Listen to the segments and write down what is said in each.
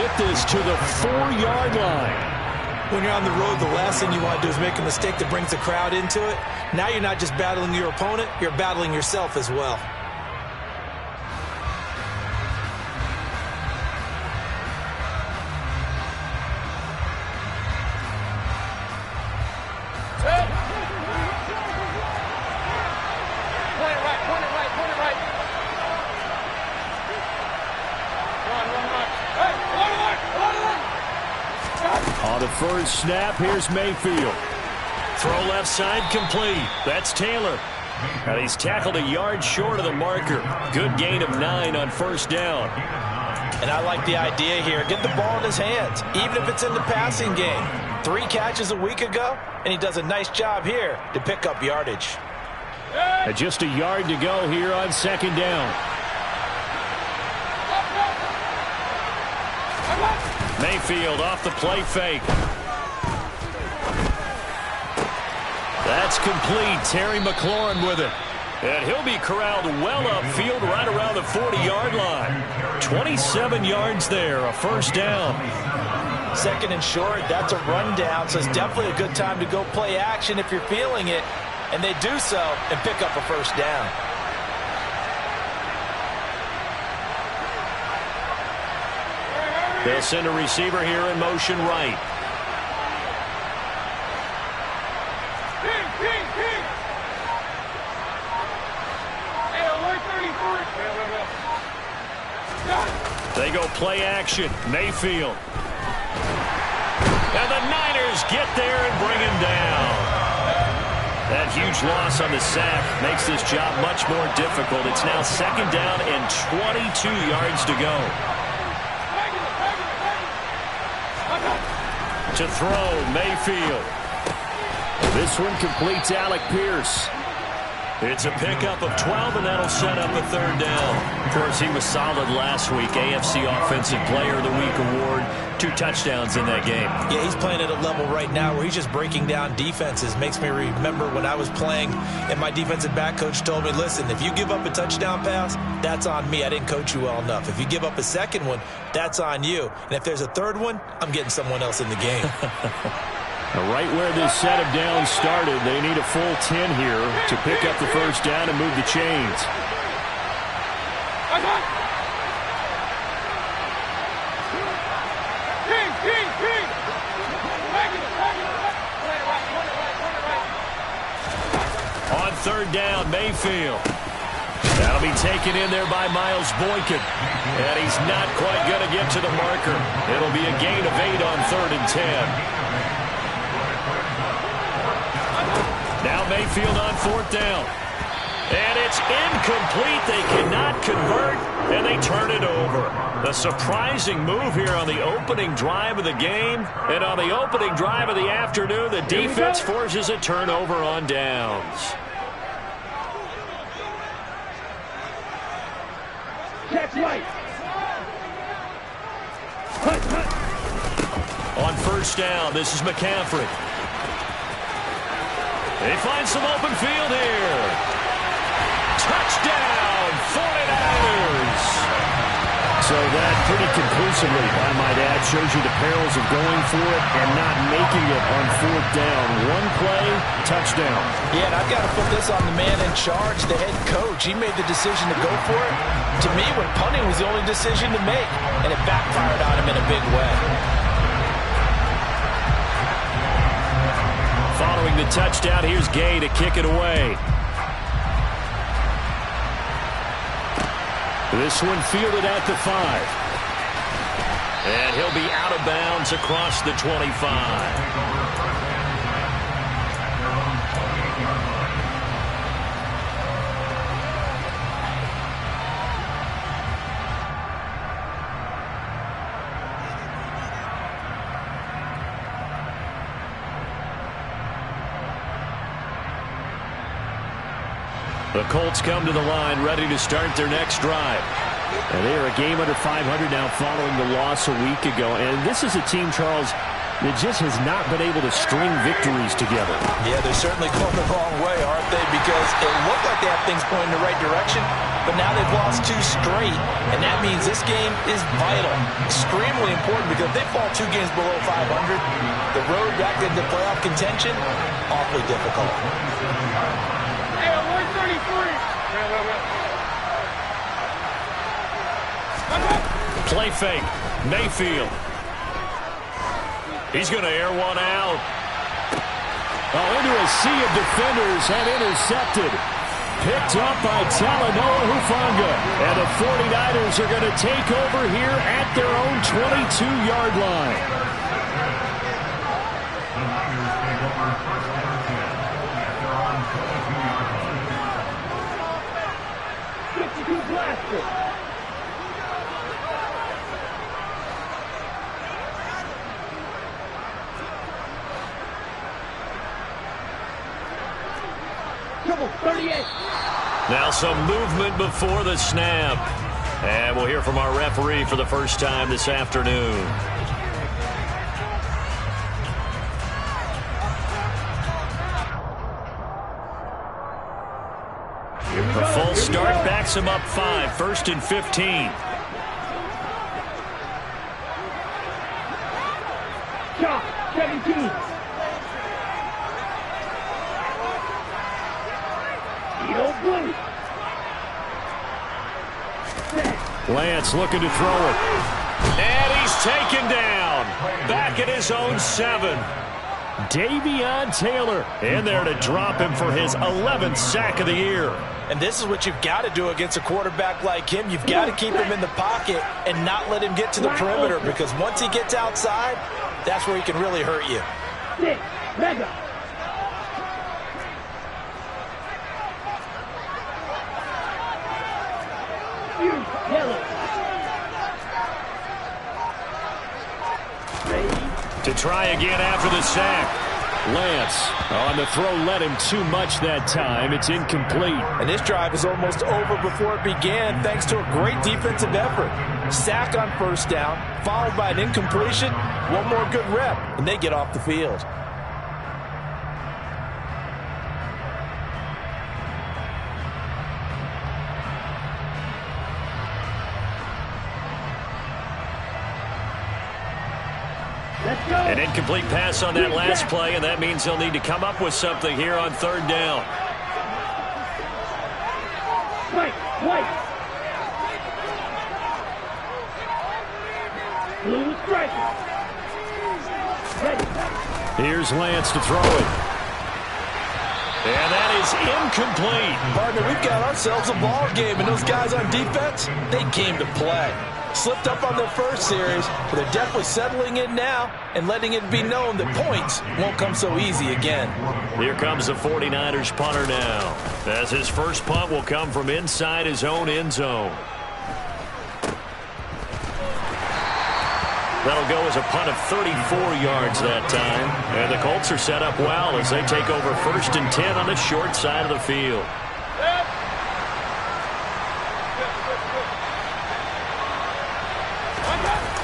get this to the 4-yard line. When you're on the road, the last thing you want to do is make a mistake that brings the crowd into it. Now you're not just battling your opponent, you're battling yourself as well. On the first snap, here's Mayfield. Throw left side complete. That's Taylor. And he's tackled a yard short of the marker. Good gain of 9 on first down. And I like the idea here. Get the ball in his hands, even if it's in the passing game. 3 catches a week ago, and he does a nice job here to pick up yardage. And just a yard to go here on second down. Mayfield off the play fake. That's complete. Terry McLaurin with it. And he'll be corralled well upfield right around the 40-yard line. 27 yards there, a first down. Second and short, that's a rundown, so it's definitely a good time to go play action if you're feeling it. And they do so and pick up a first down. They'll send a receiver here in motion right. They go play action. Mayfield. And the Niners get there and bring him down. That huge loss on the sack makes this job much more difficult. It's now second down and 22 yards to go. To throw, Mayfield. This one completes Alec Pierce. It's a pickup of 12, and that'll set up a third down. Of course, he was solid last week. AFC Offensive Player of the Week award. 2 touchdowns in that game. Yeah, he's playing at a level right now where he's just breaking down defenses. Makes me remember when I was playing and my defensive back coach told me, listen, if you give up a touchdown pass, that's on me. I didn't coach you well enough. If you give up a second one, that's on you. And if there's a third one, I'm getting someone else in the game. Right where this set of downs started, they need a full 10 here to pick up the first down and move the chains. On third down, Mayfield. That'll be taken in there by Miles Boykin. And he's not quite going to get to the marker. It'll be a gain of 8 on third and 10. Now Mayfield on fourth down. And it's incomplete. They cannot convert, and they turn it over. A surprising move here on the opening drive of the game. And on the opening drive of the afternoon, the defense forces a turnover on downs. Catch right. On first down, this is McCaffrey. They find some open field here. Touchdown, 49ers. So that pretty conclusively, I might add, shows you the perils of going for it and not making it on fourth down. One play, touchdown. Yeah, and I've got to put this on the man in charge, the head coach. He made the decision to go for it. To me, when punting was the only decision to make, and it backfired on him in a big way. Following the touchdown, here's Gay to kick it away. This one fielded at the 5. And he'll be out of bounds across the 25. The Colts come to the line, ready to start their next drive. And they are a game under 500 now following the loss a week ago. And this is a team, Charles, It just has not been able to string victories together. Yeah, they're certainly going the wrong way, aren't they? Because it looked like they have things going in the right direction, but now they've lost 2 straight, and that means this game is vital, extremely important, because if they fall 2 games below 500, the road back into playoff contention, awfully difficult. Hey, 133. Play fake. Mayfield. He's going to air one out. Oh, into a sea of defenders and intercepted. Picked up by Talanoa Hufanga. And the 49ers are going to take over here at their own 22-yard line. Now some movement before the snap. And we'll hear from our referee for the first time this afternoon. A full start backs him up 5, 1st and 15. Shot, 17. Lance looking to throw it. And he's taken down. Back at his own 7. Davion Taylor in there to drop him for his 11th sack of the year. And this is what you've got to do against a quarterback like him. You've got to keep him in the pocket and not let him get to the perimeter, because once he gets outside, that's where he can really hurt you. 6, mega. To try again after the sack. Lance on the throw led him too much that time. It's incomplete. And this drive is almost over before it began thanks to a great defensive effort. Sack on 1st down, followed by an incompletion. One more good rep, and they get off the field. An incomplete pass on that last play, and that means they'll need to come up with something here on 3rd down. White. Blue striker. Ready. Here's Lance to throw it. And that is incomplete. Partner, we've got ourselves a ball game, and those guys on defense, they came to play. Slipped up on their first series, but they're definitely settling in now and letting it be known that points won't come so easy again. Here comes the 49ers punter now, as his first punt will come from inside his own end zone. That'll go as a punt of 34 yards that time. And the Colts are set up well as they take over 1st and 10 on the short side of the field.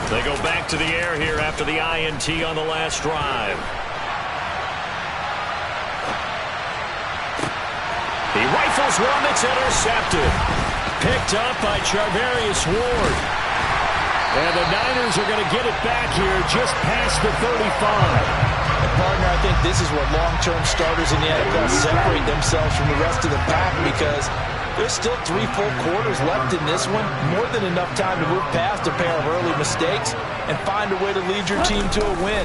They go back to the air here after the INT on the last drive. He rifles one that's intercepted. Picked up by Charvarius Ward. And the Niners are going to get it back here just past the 35. And partner, I think this is where long-term starters in the NFL separate themselves from the rest of the pack, because there's still 3 full quarters left in this one. More than enough time to move past a pair of early mistakes and find a way to lead your team to a win.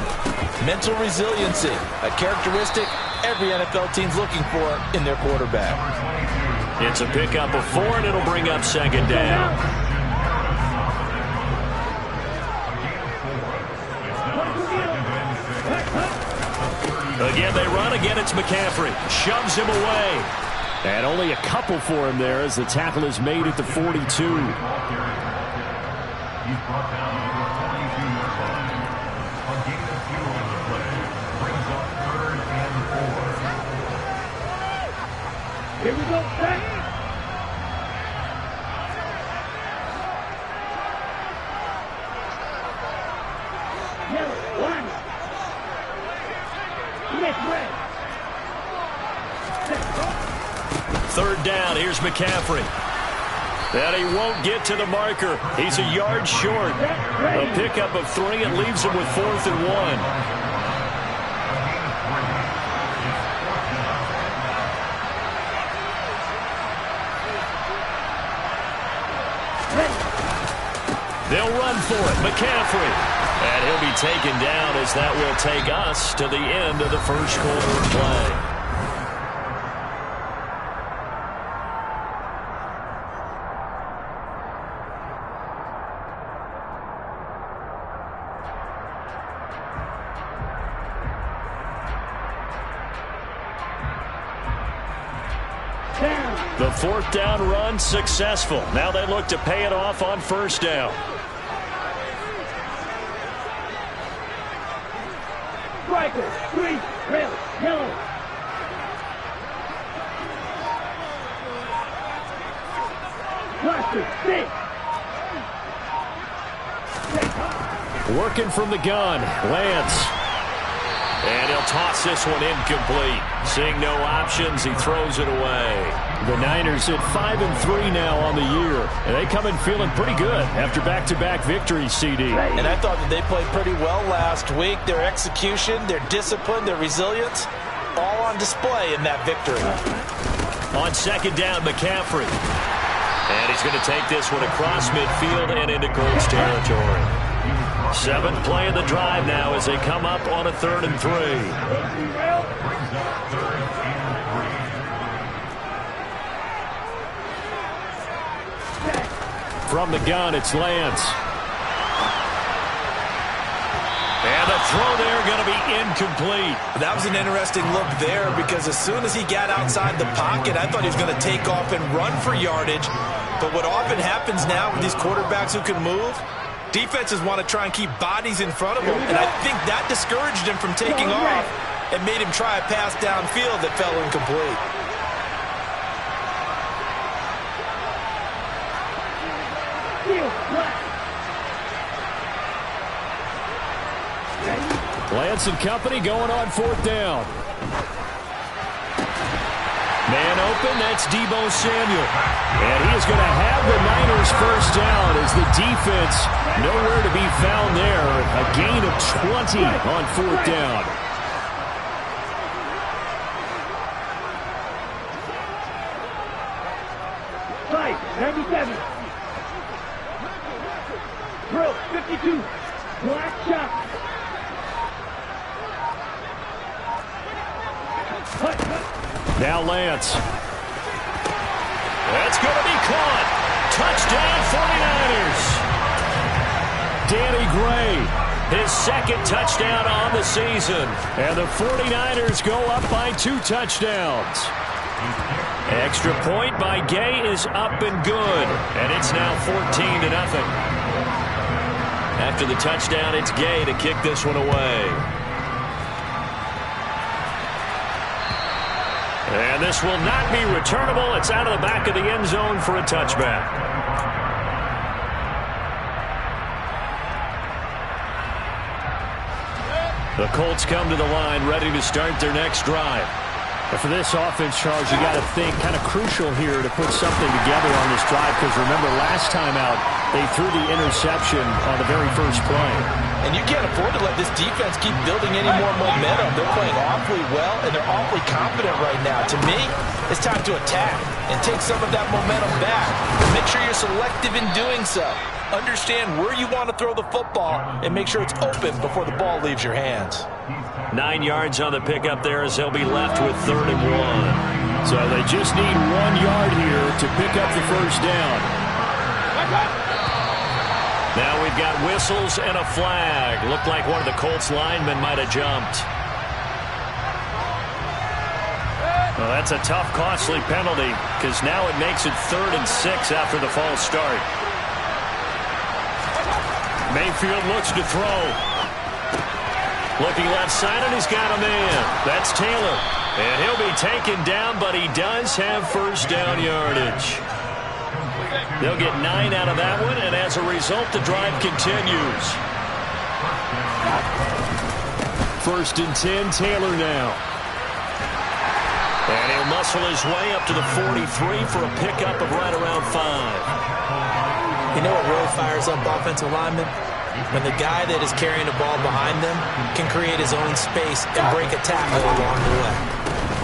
Mental resiliency, a characteristic every NFL team's looking for in their quarterback. It's a pickup of 4, and it'll bring up 2nd down. Again, they run. Again, it's McCaffrey. Shoves him away. And only a couple for him there as the tackle is made at the 42. Here we go, back. Third down, here's McCaffrey. And he won't get to the marker. He's a yard short. A pickup of 3. It leaves him with 4th and 1. They'll run for it. McCaffrey. And he'll be taken down as that will take us to the end of the first quarter of play. The 4th down run successful. Now they look to pay it off on 1st down. Striker, 3, red, yellow. Cluster, 6. Working from the gun, Lance. And he'll toss this one incomplete. Seeing no options, he throws it away. The Niners at 5-3 now on the year. And they come in feeling pretty good after back-to-back victories, CD. And I thought that they played pretty well last week. Their execution, their discipline, their resilience, all on display in that victory. On 2nd down, McCaffrey. And he's going to take this one across midfield and into Colts territory. 7th play of the drive now as they come up on a 3rd and 3. From the gun, it's Lance. And the throw there going to be incomplete. That was an interesting look there because as soon as he got outside the pocket, I thought he was going to take off and run for yardage. But what often happens now with these quarterbacks who can move, defenses want to try and keep bodies in front of him, and I think that discouraged him from taking off and made him try a pass downfield that fell incomplete. Lance and company going on 4th down. Man open, that's Deebo Samuel. And he is going to have the Niners first down as the defense nowhere to be found there. A gain of 20 on 4th down. Five, 97. Drill, 52. Black shot. Now Lance. That's going to be caught. Touchdown 49ers. Danny Gray, his 2nd touchdown on the season. And the 49ers go up by 2 touchdowns. Extra point by Gay is up and good. And it's now 14-0. After the touchdown, it's Gay to kick this one away. And this will not be returnable. It's out of the back of the end zone for a touchback. The Colts come to the line ready to start their next drive. But for this offense, Charles, you got to think kind of crucial here to put something together on this drive because remember last time out they threw the interception on the very first play. And you can't afford to let this defense keep building any more momentum. They're playing awfully well, and they're awfully confident right now. To me, it's time to attack and take some of that momentum back. Make sure you're selective in doing so. Understand where you want to throw the football and make sure it's open before the ball leaves your hands. 9 yards on the pickup there as they'll be left with 3rd and 1. So they just need 1 yard here to pick up the first down. Now we've got whistles and a flag. Looked like one of the Colts linemen might have jumped. Well, that's a tough, costly penalty because now it makes it 3rd and 6 after the false start. Mayfield looks to throw. Looking left side, and he's got a man. That's Taylor. And he'll be taken down, but he does have first down yardage. They'll get 9 out of that one, and as a result, the drive continues. First and 10, Taylor now. And he'll muscle his way up to the 43 for a pickup of right around 5. You know what really fires up offensive linemen? When the guy that is carrying the ball behind them can create his own space and break a tackle along the way.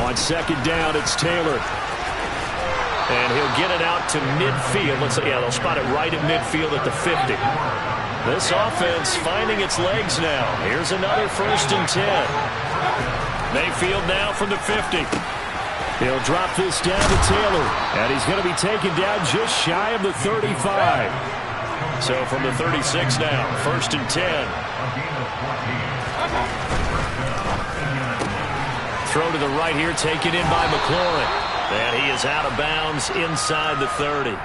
On second down, it's Taylor. And he'll get it out to midfield. They'll spot it right at midfield at the 50. This offense finding its legs now. Here's another first and 10. Mayfield now from the 50. He'll drop this down to Taylor. And he's going to be taken down just shy of the 35. So from the 36 now, first and 10. Throw to the right here, taken in by McLaurin. And he is out of bounds inside the 30.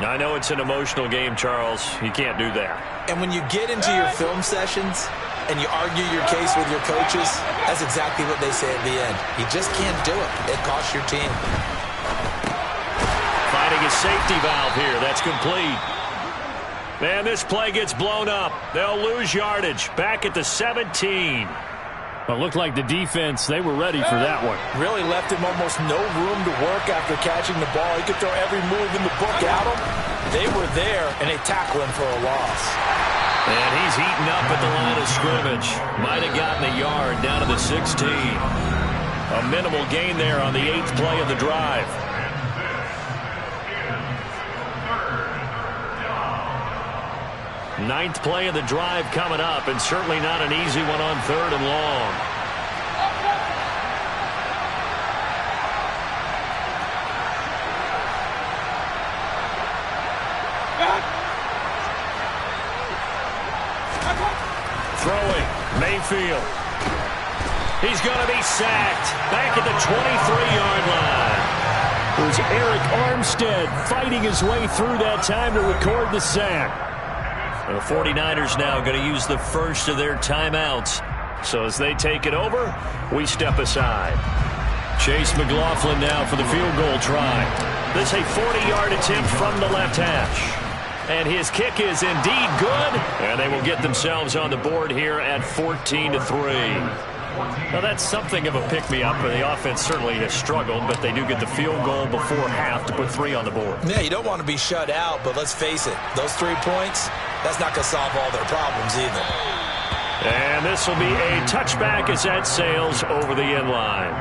I know it's an emotional game, Charles. You can't do that. And when you get into your film sessions and you argue your case with your coaches, that's exactly what they say at the end. You just can't do it. It costs your team. Finding a safety valve here. That's complete. And this play gets blown up. They'll lose yardage. Back at the 17. Well, it looked like the defense, they were ready for that one. Really left him almost no room to work after catching the ball. He could throw every move in the book at him. They were there, and they tackle him for a loss. And he's eaten up at the line of scrimmage. Might have gotten a yard down to the 16. A minimal gain there on the 8th play of the drive. Ninth play of the drive coming up, and certainly not an easy one on 3rd and long. Throwing, Mayfield. He's going to be sacked. Back at the 23-yard line. It was Eric Armstead fighting his way through that time to record the sack. The 49ers now going to use the first of their timeouts. So as they take it over, we step aside. Chase McLaughlin now for the field goal try. This a 40-yard attempt from the left hash. And his kick is indeed good. And they will get themselves on the board here at 14-3. Now, that's something of a pick-me-up. The offense certainly has struggled, but they do get the field goal before half to put 3 on the board. Yeah, you don't want to be shut out, but let's face it, those 3 points, that's not going to solve all their problems either. And this will be a touchback as that sails over the end line.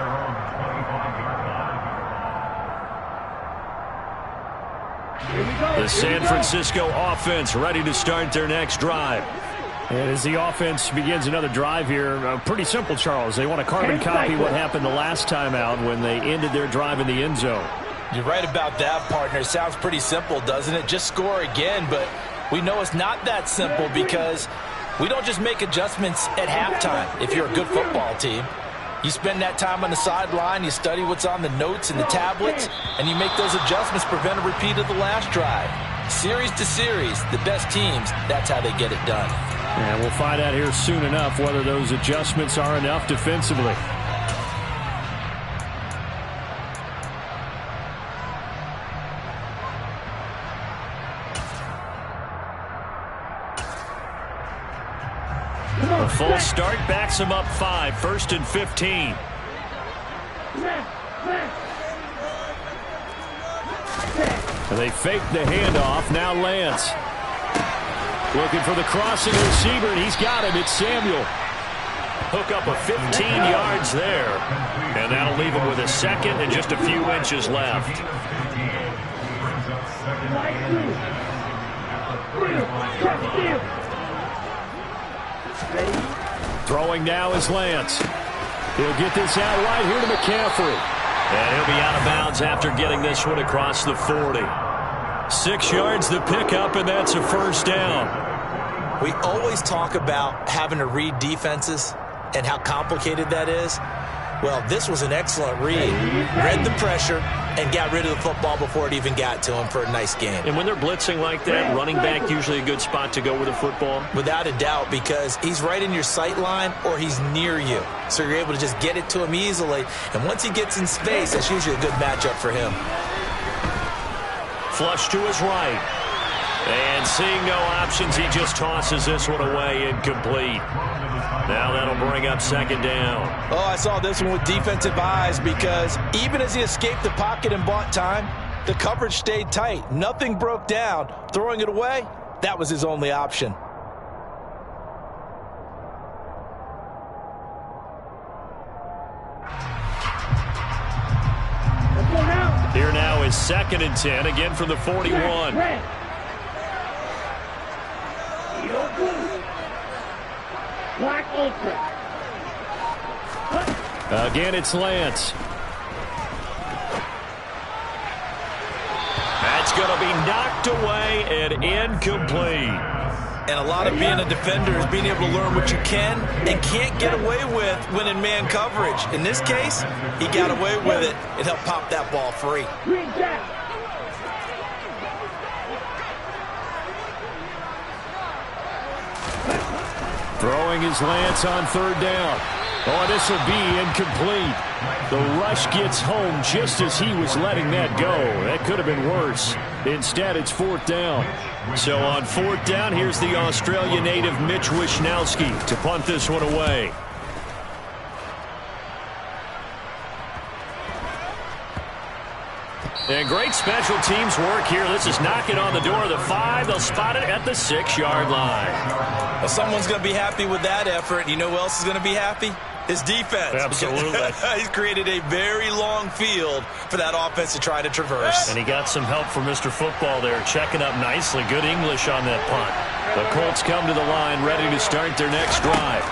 The San Francisco offense ready to start their next drive. And as the offense begins another drive here, pretty simple, Charles. They want to carbon copy what happened the last time out when they ended their drive in the end zone. You're right about that, partner. It sounds pretty simple, doesn't it? Just score again, but we know it's not that simple because we don't just make adjustments at halftime if you're a good football team. You spend that time on the sideline, you study what's on the notes and the tablets, and you make those adjustments, prevent a repeat of the last drive. Series to series, the best teams, that's how they get it done. And we'll find out here soon enough whether those adjustments are enough defensively. A full start backs him up 5, 1st and 15. And they fake the handoff. Now Lance looking for the crossing receiver, and he's got him. It's Samuel. Hook up a 15 yards there. And that'll leave him with a second and just a few inches left. Throwing now is Lance. He'll get this out right here to McCaffrey. And he'll be out of bounds after getting this one across the 40. 6 yards the pickup, and that's a first down. We always talk about having to read defenses and how complicated that is. Well, this was an excellent read. Read the pressure and got rid of the football before it even got to him for a nice game. And when they're blitzing like that, running back usually a good spot to go with a football? Without a doubt, because he's right in your sight line or he's near you. So you're able to just get it to him easily. And once he gets in space, that's usually a good matchup for him. Flush to his right. And seeing no options, he just tosses this one away, incomplete. Now that'll bring up second down. Oh, I saw this one with defensive eyes because even as he escaped the pocket and bought time, the coverage stayed tight. Nothing broke down. Throwing it away, that was his only option. Here now is 2nd and 10, again from the 41. Black Ultra. Again, it's Lance. That's going to be knocked away and incomplete. And a lot of being a defender is being able to learn what you can and can't get away with when in man coverage. In this case, he got away with it and helped pop that ball free. Green Jack. Throwing his Lance on 3rd down. Oh, this will be incomplete. The rush gets home just as he was letting that go. That could have been worse. Instead, it's 4th down. So on 4th down, here's the Australia native Mitch Wishnowski to punt this one away. And great special teams work here. This is knocking on the door of the 5. They'll spot it at the 6-yard line. Well, someone's going to be happy with that effort. You know who else is going to be happy? His defense. Absolutely. He's created a very long field for that offense to try to traverse. And he got some help from Mr. Football there, checking up nicely. Good English on that punt. The Colts come to the line, ready to start their next drive.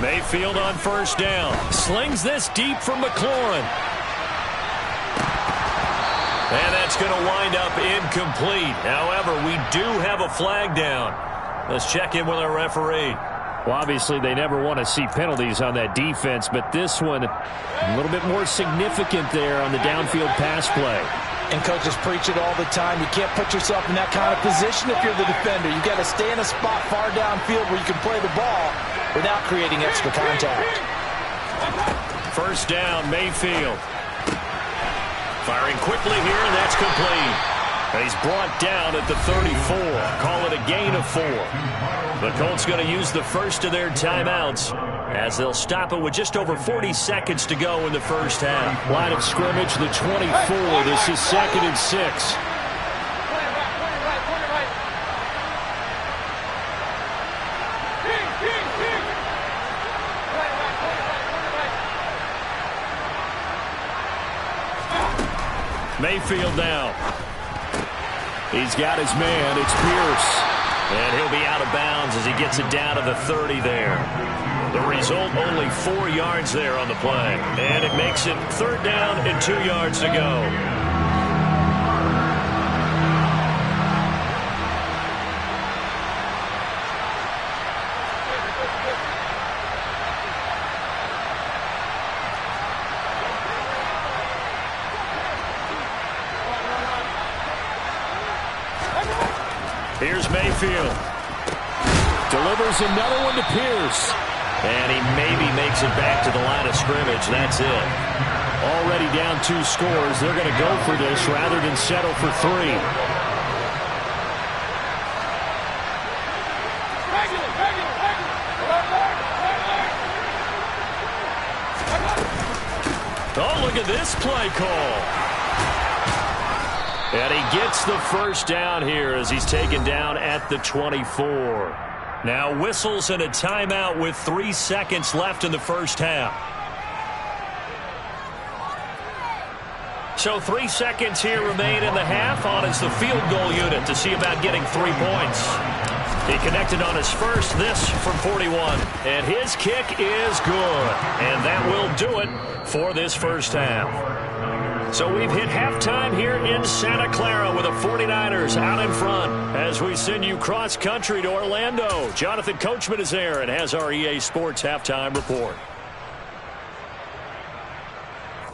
Mayfield on 1st down. Slings this deep from McLaurin. And that's going to wind up incomplete. However, we do have a flag down. Let's check in with our referee. Well, obviously, they never want to see penalties on that defense, but this one a little bit more significant there on the downfield pass play. And coaches preach it all the time. You can't put yourself in that kind of position if you're the defender. You got to stay in a spot far downfield where you can play the ball without creating extra contact. 1st down, Mayfield. Firing quickly here, and that's complete. And he's brought down at the 34. Call it a gain of 4. The Colts going to use the first of their timeouts as they'll stop it with just over 40 seconds to go in the first half. Line of scrimmage, the 24. This is 2nd and 6. Mayfield now. He's got his man. It's Pierce. And he'll be out of bounds as he gets it down to the 30 there. The result, only 4 yards there on the play. And it makes it 3rd down and 2 yards to go. Here's Mayfield. Delivers another one to Pierce. And he maybe makes it back to the line of scrimmage. That's it. Already down 2 scores. They're going to go for this rather than settle for 3. Oh, look at this play call. And he gets the first down here as he's taken down at the 24. Now whistles and a timeout with 3 seconds left in the first half. So 3 seconds here remain in the half. On is the field goal unit to see about getting 3 points. He connected on his first, this from 41. And his kick is good. And that will do it for this first half. So we've hit halftime here in Santa Clara with the 49ers out in front as we send you cross-country to Orlando. Jonathan Coachman is there and has our EA Sports halftime report.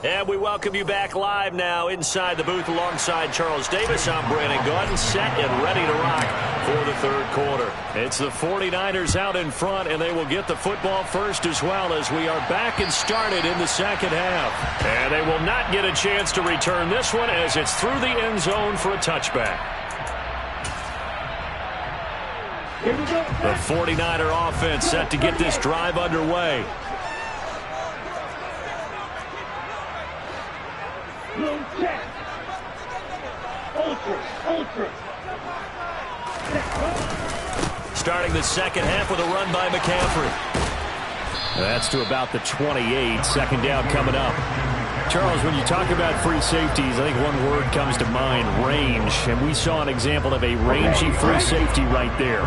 And we welcome you back live now inside the booth alongside Charles Davis. I'm Brandon Gaudin, set and ready to rock for the 3rd quarter. It's the 49ers out in front, and they will get the football first as well as we are back and started in the 2nd half. And they will not get a chance to return this one as it's through the end zone for a touchback. Here we go. The 49er offense set to get this drive underway. Blue check. Ultra. Starting the second half with a run by McCaffrey. That's to about the 28. Second down coming up. Charles, when you talk about free safeties, I think one word comes to mind, range. And we saw an example of a rangy free safety right there.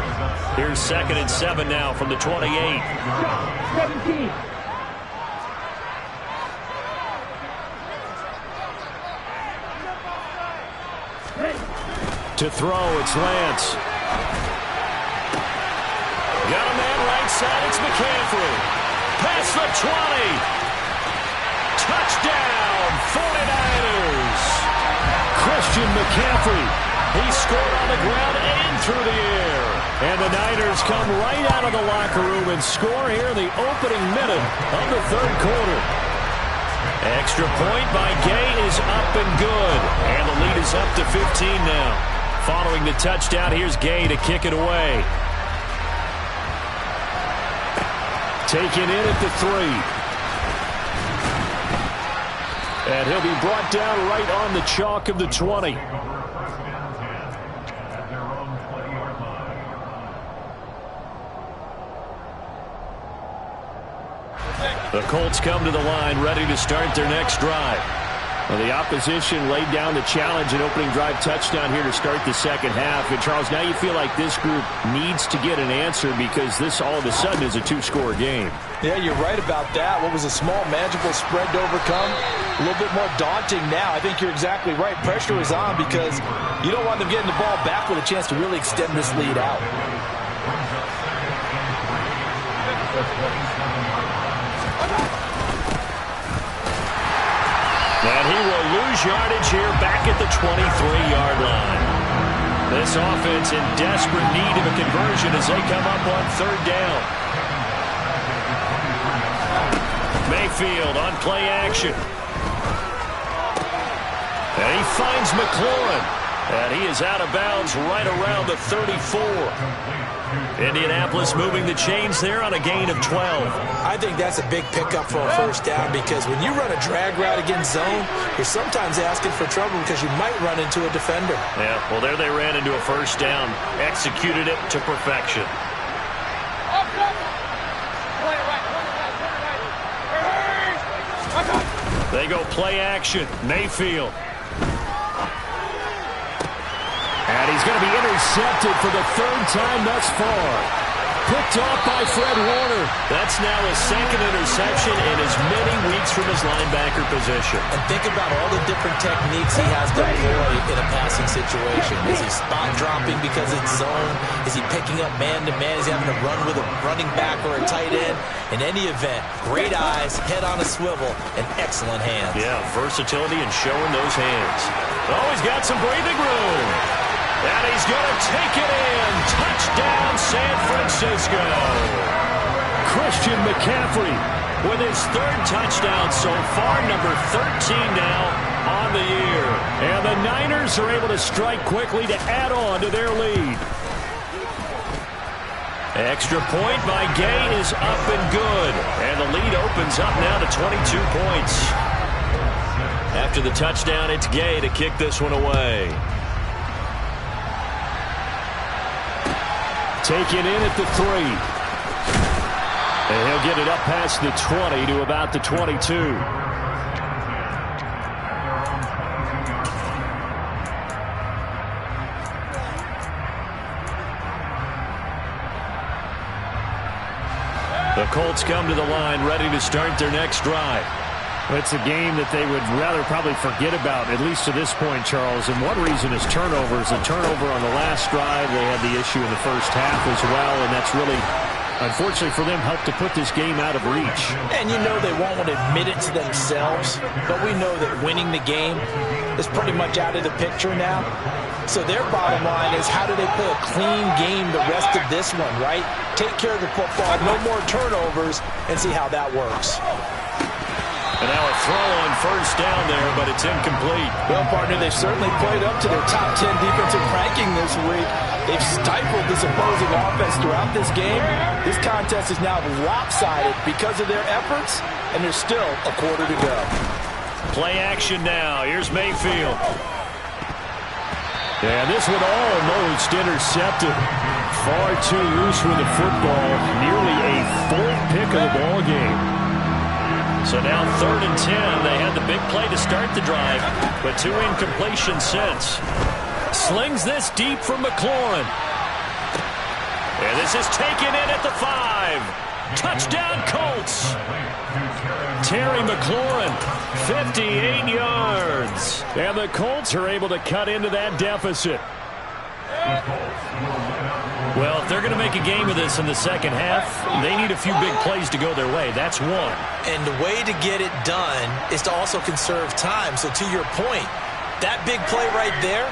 Here's 2nd and 7 now from the 28. 17. To throw, it's Lance. Got a man right side, it's McCaffrey. Past the 20. Touchdown, 49ers. Christian McCaffrey. He scored on the ground and through the air. And the Niners come right out of the locker room and score here in the opening minute of the third quarter. Extra point by Gay is up and good. And the lead is up to 15 now. Following the touchdown, here's Gay to kick it away. Taken in at the 3. And he'll be brought down right on the chalk of the 20. The Colts come to the line ready to start their next drive. Well, the opposition laid down the challenge and opening drive touchdown here to start the second half. And, Charles, now you feel like this group needs to get an answer because this all of a sudden is a two-score game. Yeah, you're right about that. What was a small, manageable spread to overcome, a little bit more daunting now. I think you're exactly right. Pressure is on because you don't want them getting the ball back with a chance to really extend this lead out. And he will lose yardage here back at the 23-yard line. This offense in desperate need of a conversion as they come up on third down. Mayfield on play action. And he finds McLaurin. And he is out of bounds right around the 34. Indianapolis moving the chains there on a gain of 12. I think that's a big pickup for a first down because when you run a drag route against zone, you're sometimes asking for trouble because you might run into a defender. Yeah, well, there they ran into a first down. Executed it to perfection. They go play action. Mayfield. And he's going to be intercepted for the third time thus far. Picked off by Fred Warner. That's now his second interception in as many weeks from his linebacker position. And think about all the different techniques he has to employ in a passing situation. Is he spot dropping because it's zone? Is he picking up man-to-man? Is he having to run with a running back or a tight end? In any event, great eyes, head on a swivel, and excellent hands. Yeah, versatility and showing those hands. Oh, he's got some breathing room. And he's going to take it in. Touchdown, San Francisco. Christian McCaffrey with his third touchdown so far, number 13 now on the year. And the Niners are able to strike quickly to add on to their lead. Extra point by Gay is up and good. And the lead opens up now to 22 points. After the touchdown, it's Gay to kick this one away. Taken in at the 3. And he'll get it up past the 20 to about the 22. The Colts come to the line ready to start their next drive. It's a game that they would rather probably forget about, at least to this point, Charles. And one reason is turnovers. A turnover on the last drive. They had the issue in the first half as well, and that's really, unfortunately for them, helped to put this game out of reach. And you know they won't want to admit it to themselves, but we know that winning the game is pretty much out of the picture now. So their bottom line is how do they play a clean game the rest of this one, right? Take care of the football, no more turnovers, and see how that works. And now a throw on first down there, but it's incomplete. Well, partner, they've certainly played up to their top 10 defensive ranking this week. They've stifled this opposing offense throughout this game. This contest is now lopsided because of their efforts, and there's still a quarter to go. Play action now. Here's Mayfield. And this one almost intercepted. Far too loose with the football. Nearly a fourth pick of the ball game. So now 3rd and 10. They had the big play to start the drive, but 2 incompletions since. Slings this deep from McLaurin. And this is taken in at the 5. Touchdown Colts. Terry McLaurin, 58 yards. And the Colts are able to cut into that deficit. Well, if they're going to make a game of this in the second half, they need a few big plays to go their way. That's one. And the way to get it done is to also conserve time. So to your point, that big play right there,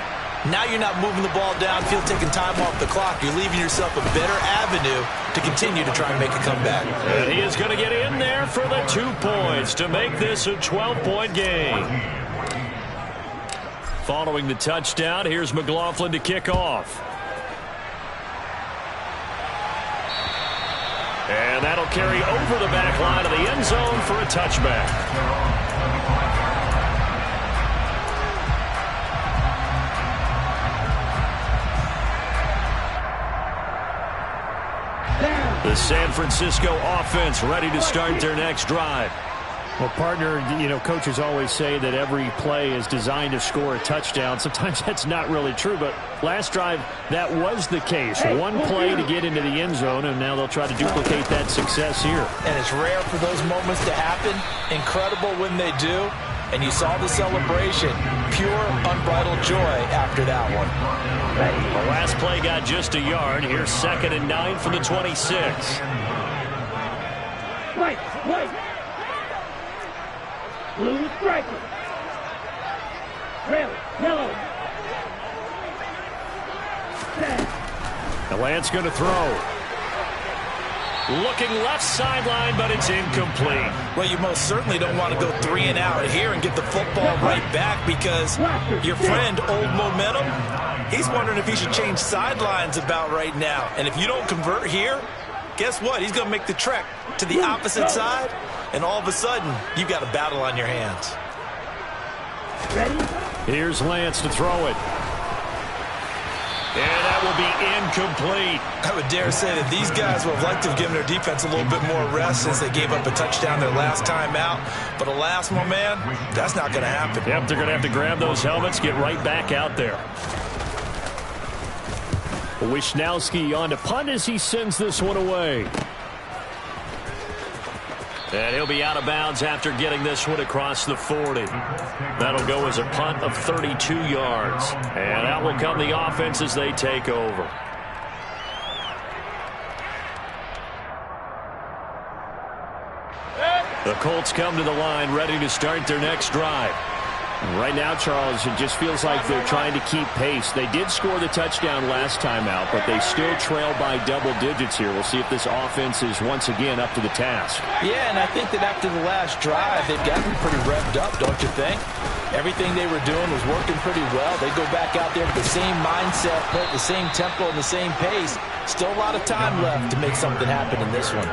now you're not moving the ball downfield, taking time off the clock. You're leaving yourself a better avenue to continue to try and make a comeback. And he is going to get in there for the 2 points to make this a 12-point game. Following the touchdown, here's McLaughlin to kick off. And that'll carry over the back line of the end zone for a touchback. The San Francisco offense ready to start their next drive. Well, partner, you know, coaches always say that every play is designed to score a touchdown. Sometimes that's not really true, but last drive, that was the case. One play to get into the end zone, and now they'll try to duplicate that success here. And it's rare for those moments to happen. Incredible when they do. And you saw the celebration. Pure, unbridled joy after that one. The last play got just a yard. Here's 2nd and 9 from the 26. White. Blue striker. Red, yellow. The Lance going to throw. Looking left sideline, but it's incomplete. Well, you most certainly don't want to go 3 and out here and get the football right back, because your friend, Old Momentum, he's wondering if he should change sidelines about right now. And if you don't convert here, guess what? He's going to make the trek to the opposite side, and all of a sudden, you've got a battle on your hands. Here's Lance to throw it. And that will be incomplete. I would dare say that these guys would have liked to have given their defense a little bit more rest since they gave up a touchdown their last time out. But alas, my man, that's not going to happen. Yep, they're going to have to grab those helmets, get right back out there. Wisnowski on to punt as he sends this one away. And he'll be out of bounds after getting this one across the 40. That'll go as a punt of 32 yards. And out will come the offense as they take over. The Colts come to the line ready to start their next drive. Right now, Charles, it just feels like they're trying to keep pace. They did score the touchdown last time out, but they still trail by double digits here. We'll see if this offense is once again up to the task. Yeah, and I think that after the last drive, they've gotten pretty revved up, don't you think? Everything they were doing was working pretty well. They go back out there with the same mindset, the same tempo, and the same pace. Still a lot of time left to make something happen in this one.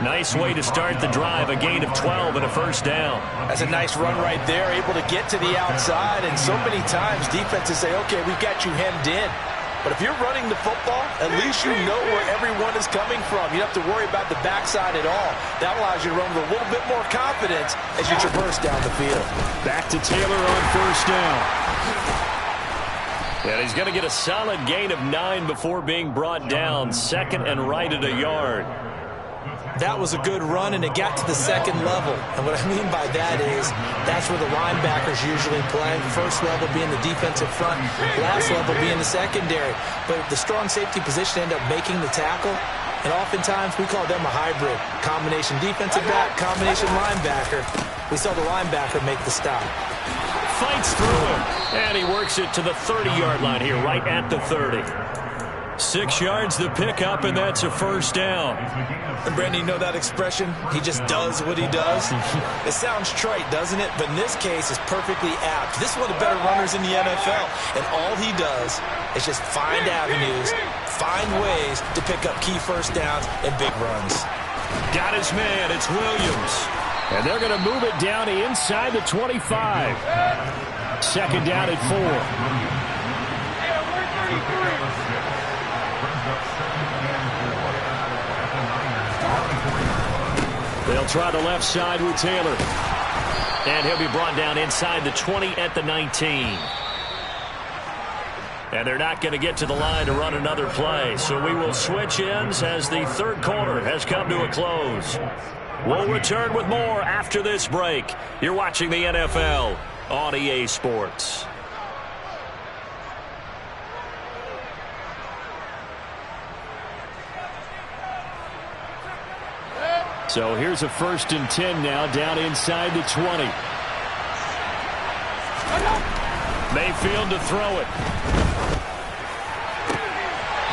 Nice way to start the drive, a gain of 12 and a first down. That's a nice run right there, able to get to the outside, and so many times defenses say, okay, we've got you hemmed in. But if you're running the football, at least you know where everyone is coming from. You don't have to worry about the backside at all. That allows you to run with a little bit more confidence as you traverse down the field. Back to Taylor on first down. And he's going to get a solid gain of 9 before being brought down. 2nd and right at a yard. That was a good run, and it got to the second level. And what I mean by that is that's where the linebackers usually play. First level being the defensive front, last level being the secondary. But the strong safety position ended up making the tackle, and oftentimes we call them a hybrid. Combination defensive back, combination linebacker. We saw the linebacker make the stop. Fights through him, and he works it to the 30-yard line here, right at the 30. 6 yards the pickup, and that's a first down. And Brandon, you know that expression? He just does what he does. It sounds trite, doesn't it? But in this case, it's perfectly apt. This is one of the better runners in the NFL. And all he does is just find avenues, find ways to pick up key first downs and big runs. Got his man. It's Williams. And they're going to move it down inside the 25. Second down at 4. They'll try the left side with Taylor. And he'll be brought down inside the 20 at the 19. And they're not going to get to the line to run another play. So we will switch ends as the third quarter has come to a close. We'll return with more after this break. You're watching the NFL on EA Sports. So here's a 1st and 10 now, down inside the 20. Mayfield to throw it.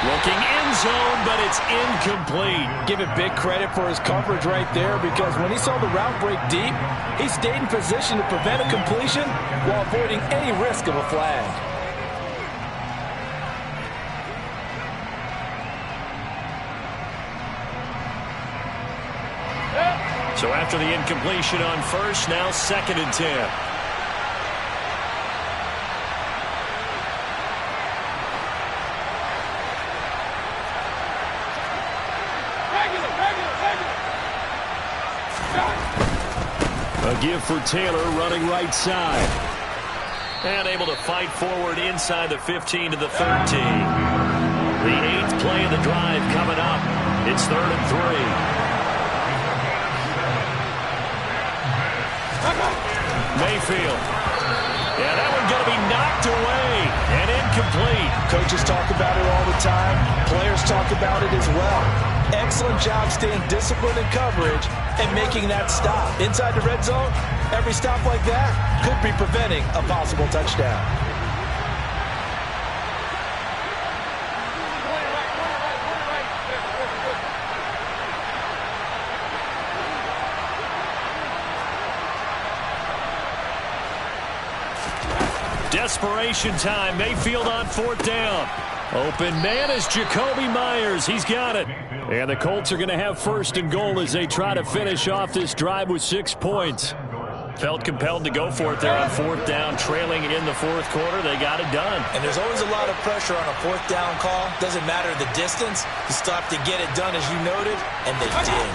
Looking end zone, but it's incomplete. Give it big credit for his coverage right there, because when he saw the route break deep, he stayed in position to prevent a completion while avoiding any risk of a flag. So after the incompletion on first, now 2nd and 10. A give for Taylor running right side. And able to fight forward inside the 15 to the 13. The 8th play of the drive coming up. It's 3rd and 3. Mayfield. Yeah, that one's going to be knocked away and incomplete. Coaches talk about it all the time. Players talk about it as well. Excellent job staying disciplined in coverage and making that stop. Inside the red zone, every stop like that could be preventing a possible touchdown. Desperation time. Mayfield on 4th down. Open man is Jacoby Myers. He's got it. And the Colts are going to have 1st and goal as they try to finish off this drive with 6 points. Felt compelled to go for it there on 4th down, trailing in the 4th quarter. They got it done. And there's always a lot of pressure on a 4th down call. Doesn't matter the distance. You still have to get it done, as you noted, and they did.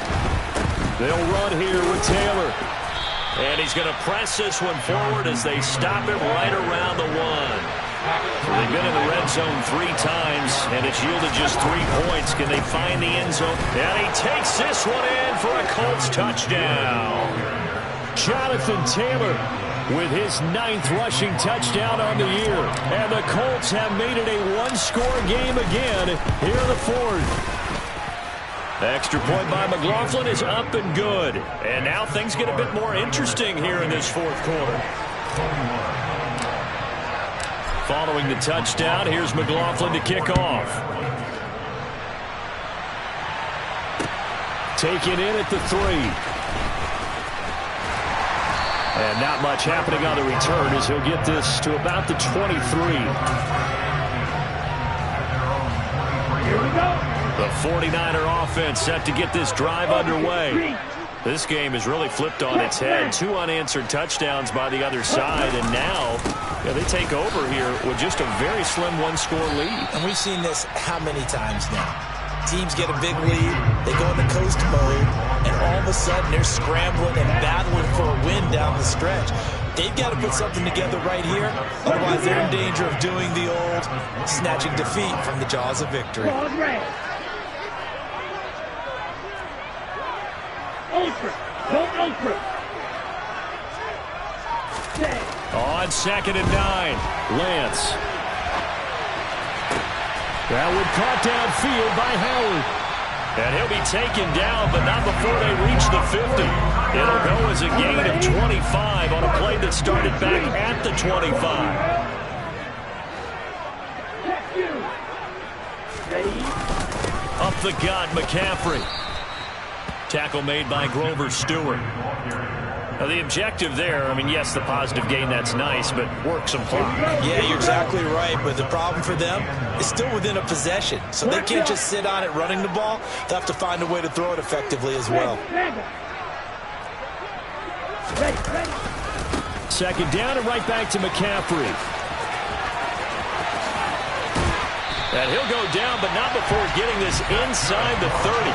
They'll run here with Taylor. And he's going to press this one forward as they stop it right around the 1. They've been in the red zone 3 times, and it's yielded just 3 points. Can they find the end zone? And he takes this one in for a Colts touchdown. Jonathan Taylor with his 9th rushing touchdown on the year. And the Colts have made it a 1-score game again here in the 4th. Extra point by McLaughlin is up and good. And now things get a bit more interesting here in this 4th quarter. Following the touchdown, here's McLaughlin to kick off. Taken in at the 3. And not much happening on the return as he'll get this to about the 23. Here we go. The 49er offense set to get this drive underway. This game has really flipped on its head. 2 unanswered touchdowns by the other side, and now they take over here with just a very slim 1-score lead. And we've seen this how many times now? Teams get a big lead, they go into coast mode, and all of a sudden they're scrambling and battling for a win down the stretch. They've got to put something together right here, otherwise they're in danger of doing the old snatching defeat from the jaws of victory. Ultra. Go ultra. On 2nd and 9, Lance. That one caught downfield by Howard. And he'll be taken down, but not before they reach the 50. It'll go as a gain of 25 on a play that started back at the 25. Ready? the gut, McCaffrey. Tackle made by Grover Stewart. Now, the objective there, I mean, yes, the positive gain, that's nice, but work some clock. Yeah, you're exactly right, but the problem for them is still within a possession, so they can't just sit on it running the ball. They'll have to find a way to throw it effectively as well. Second down and right back to McCaffrey. And he'll go down, but not before getting this inside the 30.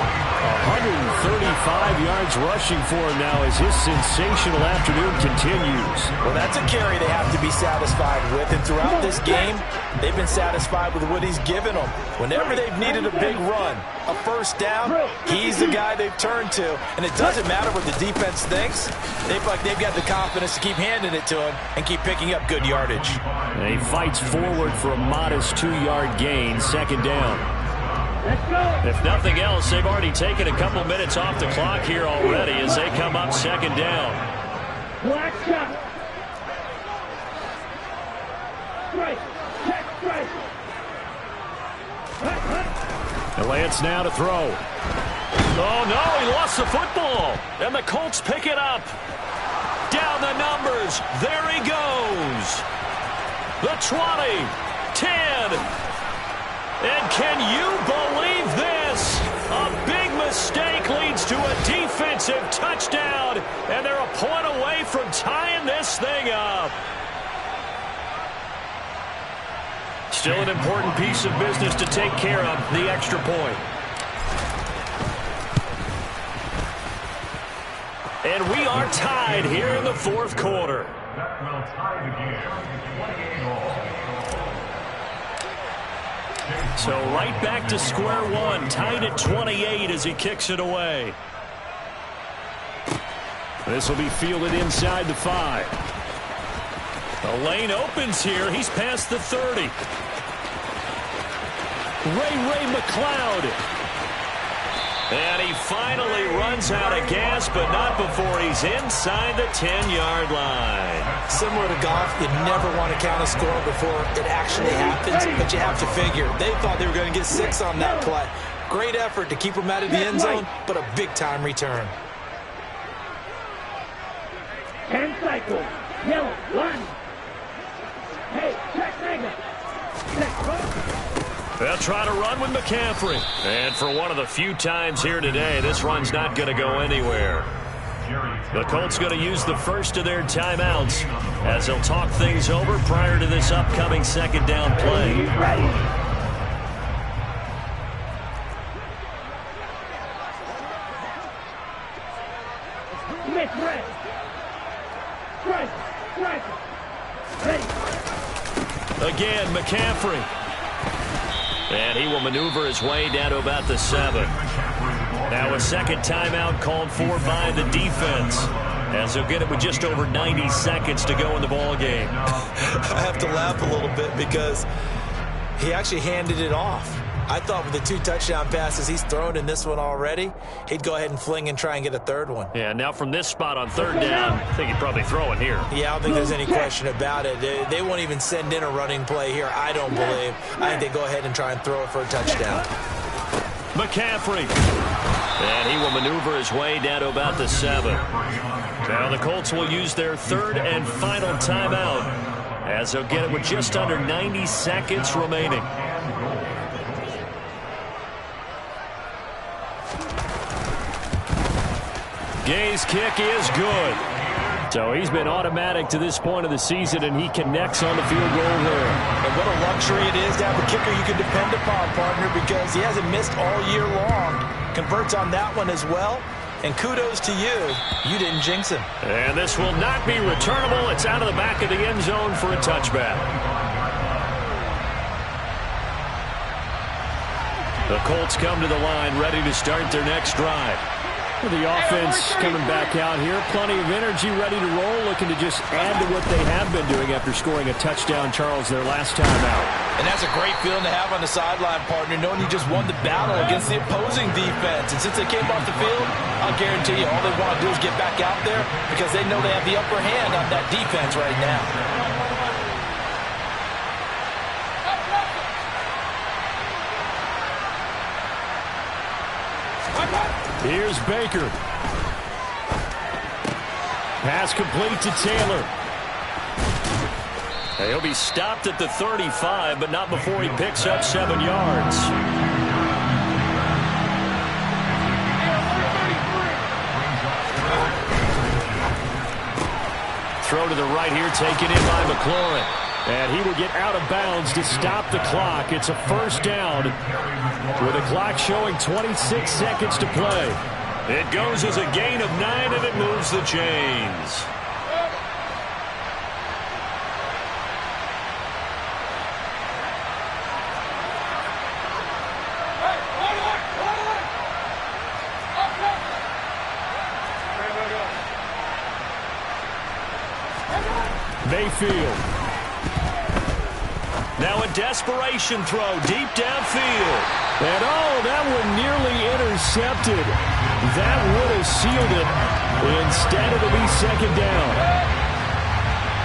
135 yards rushing for him now as his sensational afternoon continues. Well, that's a carry they have to be satisfied with, and throughout this game, they've been satisfied with what he's given them. Whenever they've needed a big run, a first down, he's the guy they've turned to. And it doesn't matter what the defense thinks. They feel like they've got the confidence to keep handing it to him and keep picking up good yardage. And he fights forward for a modest 2-yard gain, second down. If nothing else, they've already taken a couple minutes off the clock here already as they come up second down. Black shot. Strike. Check strike. Lance now to throw. Oh, no, he lost the football. And the Colts pick it up. Down the numbers. There he goes. The 20, 10. And can you believe this? A big mistake leads to a defensive touchdown, and they're a point away from tying this thing up. Still an important piece of business to take care of, the extra point. And we are tied here in the fourth quarter. That will tie the game. 28 all. So right back to square one, tied at 28 as he kicks it away. This will be fielded inside the 5. The lane opens here. He's past the 30. Ray McLeod. And he finally runs out of gas, but not before he's inside the 10-yard line. Similar to golf, you never want to count a score before it actually happens, but you have to figure. They thought they were going to get 6 on that play. Great effort to keep them out of the end zone, but a big-time return. 10 cycles. Yellow. 1. Hey, check mega. Check run. They'll try to run with McCaffrey. And for one of the few times here today, this run's not going to go anywhere. The Colts going to use the first of their timeouts as they'll talk things over prior to this upcoming second down play. Smith red. Strike. Ready. Again, McCaffrey. And he will maneuver his way down to about the 7. Now a second timeout called for by the defense, as they'll get it with just over 90 seconds to go in the ball game. I have to laugh a little bit because he actually handed it off. I thought with the 2 touchdown passes he's thrown in this one already, he'd go ahead and fling and try and get a third one. Yeah, now from this spot on third down, I think he'd probably throw it here. Yeah, I don't think there's any question about it. They won't even send in a running play here, I don't believe. I think they go ahead and try and throw it for a touchdown. McCaffrey. And he will maneuver his way down to about the 7. Now the Colts will use their third and final timeout as they'll get it with just under 90 seconds remaining. Gay's kick is good. So he's been automatic to this point of the season, and he connects on the field goal there. And what a luxury it is to have a kicker you can depend upon, partner, because he hasn't missed all year long. Converts on that one as well. And kudos to you. You didn't jinx him. And this will not be returnable. It's out of the back of the end zone for a touchback. The Colts come to the line ready to start their next drive. The offense coming back out here. Plenty of energy, ready to roll, looking to just add to what they have been doing after scoring a touchdown, Charles, their last time out. And that's a great feeling to have on the sideline, partner, knowing you just won the battle against the opposing defense. And since they came off the field, I'll guarantee you all they want to do is get back out there because they know they have the upper hand on that defense right now. Here's Baker. Pass complete to Taylor. He'll be stopped at the 35, but not before he picks up 7 yards. Throw to the right here, taken in by McLaurin. And he will get out of bounds to stop the clock. It's a first down with the clock showing 26 seconds to play. It goes as a gain of 9, and it moves the chains. Mayfield. Now a desperation throw deep downfield. And that one nearly intercepted. That would have sealed it. Instead, it'll be second down.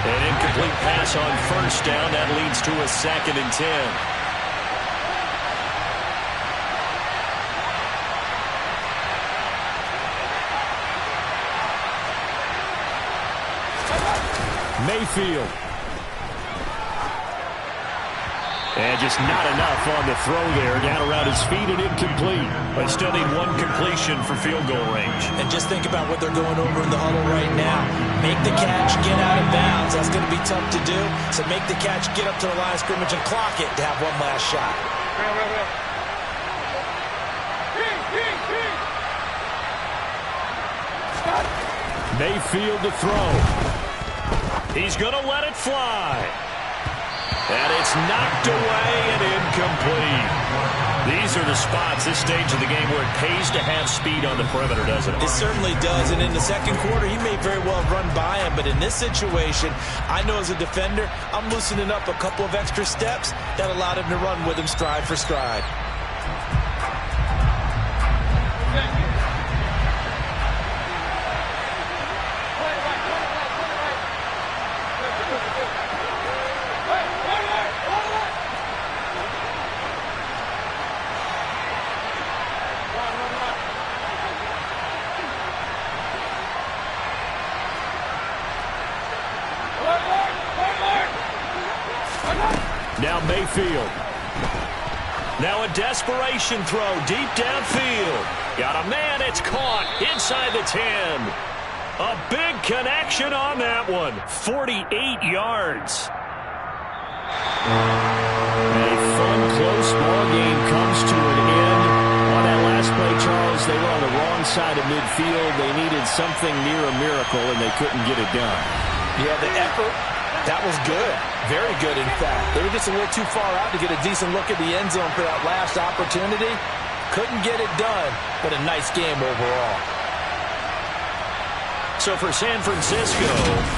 An incomplete pass on first down. That leads to a 2nd and 10. Mayfield. And just not enough on the throw there. Down around his feet and incomplete. They still need 1 completion for field goal range. And just think about what they're going over in the huddle right now. Make the catch, get out of bounds. That's going to be tough to do. So make the catch, get up to the line of scrimmage, and clock it to have one last shot. Mayfield to throw. He's going to let it fly. And it's knocked away and incomplete. These are the spots, this stage of the game, where it pays to have speed on the perimeter, doesn't it? It certainly does. And in the second quarter, he may very well run by him. But in this situation, I know as a defender, I'm loosening up a couple of extra steps that allowed him to run with him stride for stride. Now Mayfield. Now a desperation throw deep downfield. Got a man, it's caught inside the 10. A big connection on that one. 48 yards. A fun, close ball game comes to an end. On that last play, Charles, they were on the wrong side of midfield. They needed something near a miracle, and they couldn't get it done. Yeah, the effort, that was good. Very good, in fact. They were just a little too far out to get a decent look at the end zone for that last opportunity. Couldn't get it done, but a nice game overall. So for San Francisco,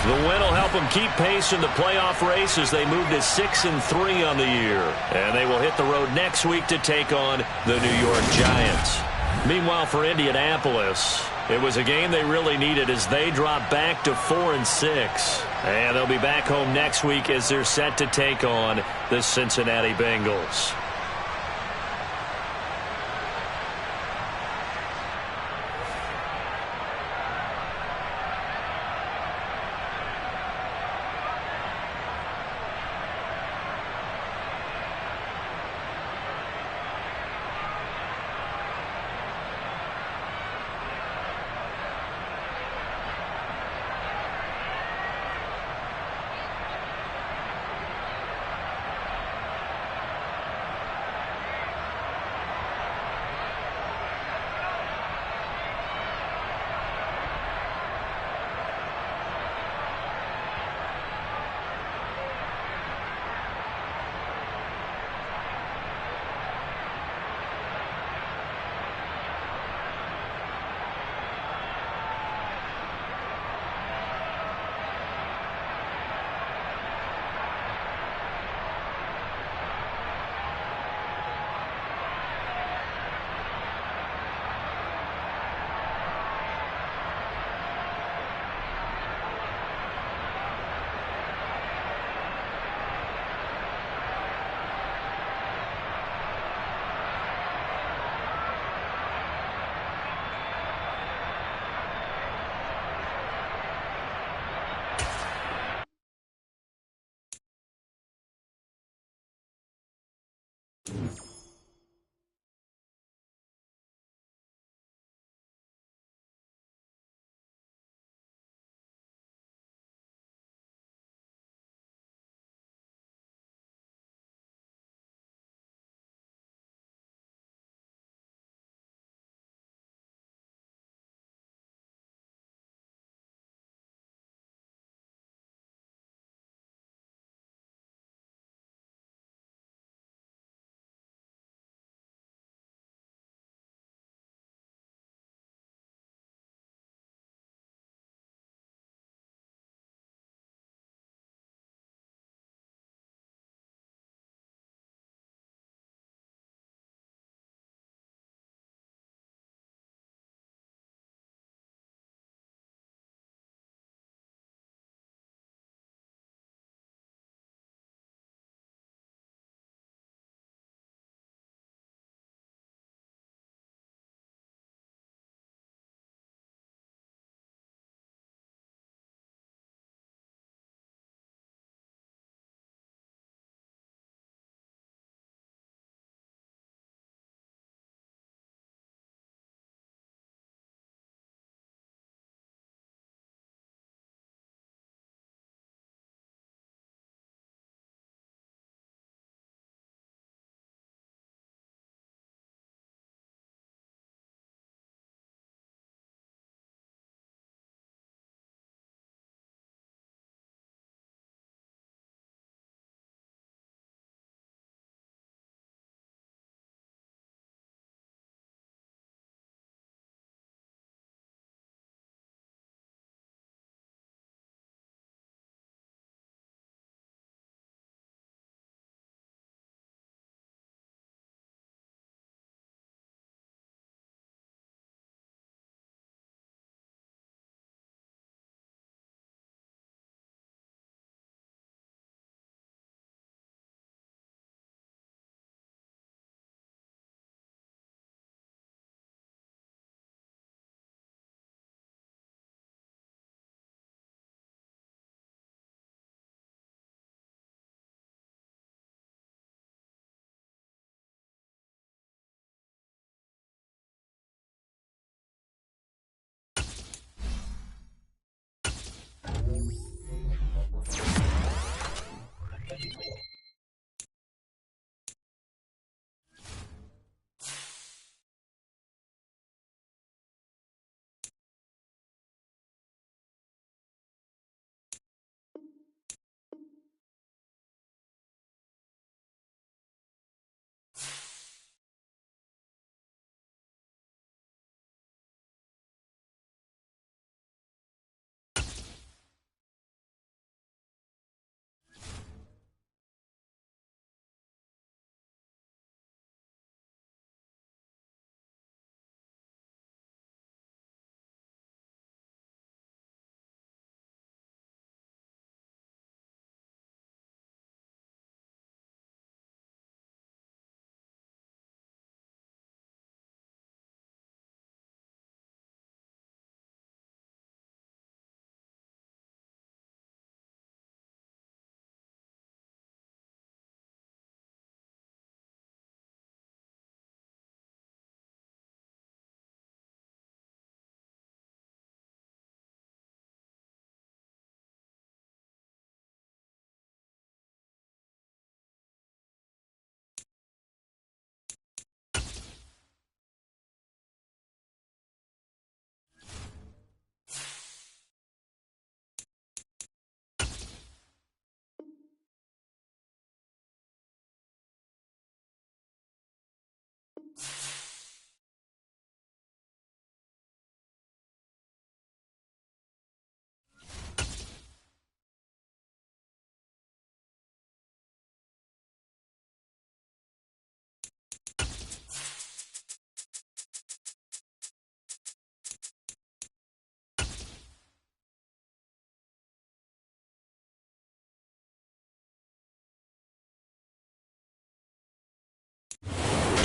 the win will help them keep pace in the playoff race as they move to 6-3 on the year. And they will hit the road next week to take on the New York Giants. Meanwhile, for Indianapolis, it was a game they really needed as they drop back to 4-6. And they'll be back home next week as they're set to take on the Cincinnati Bengals.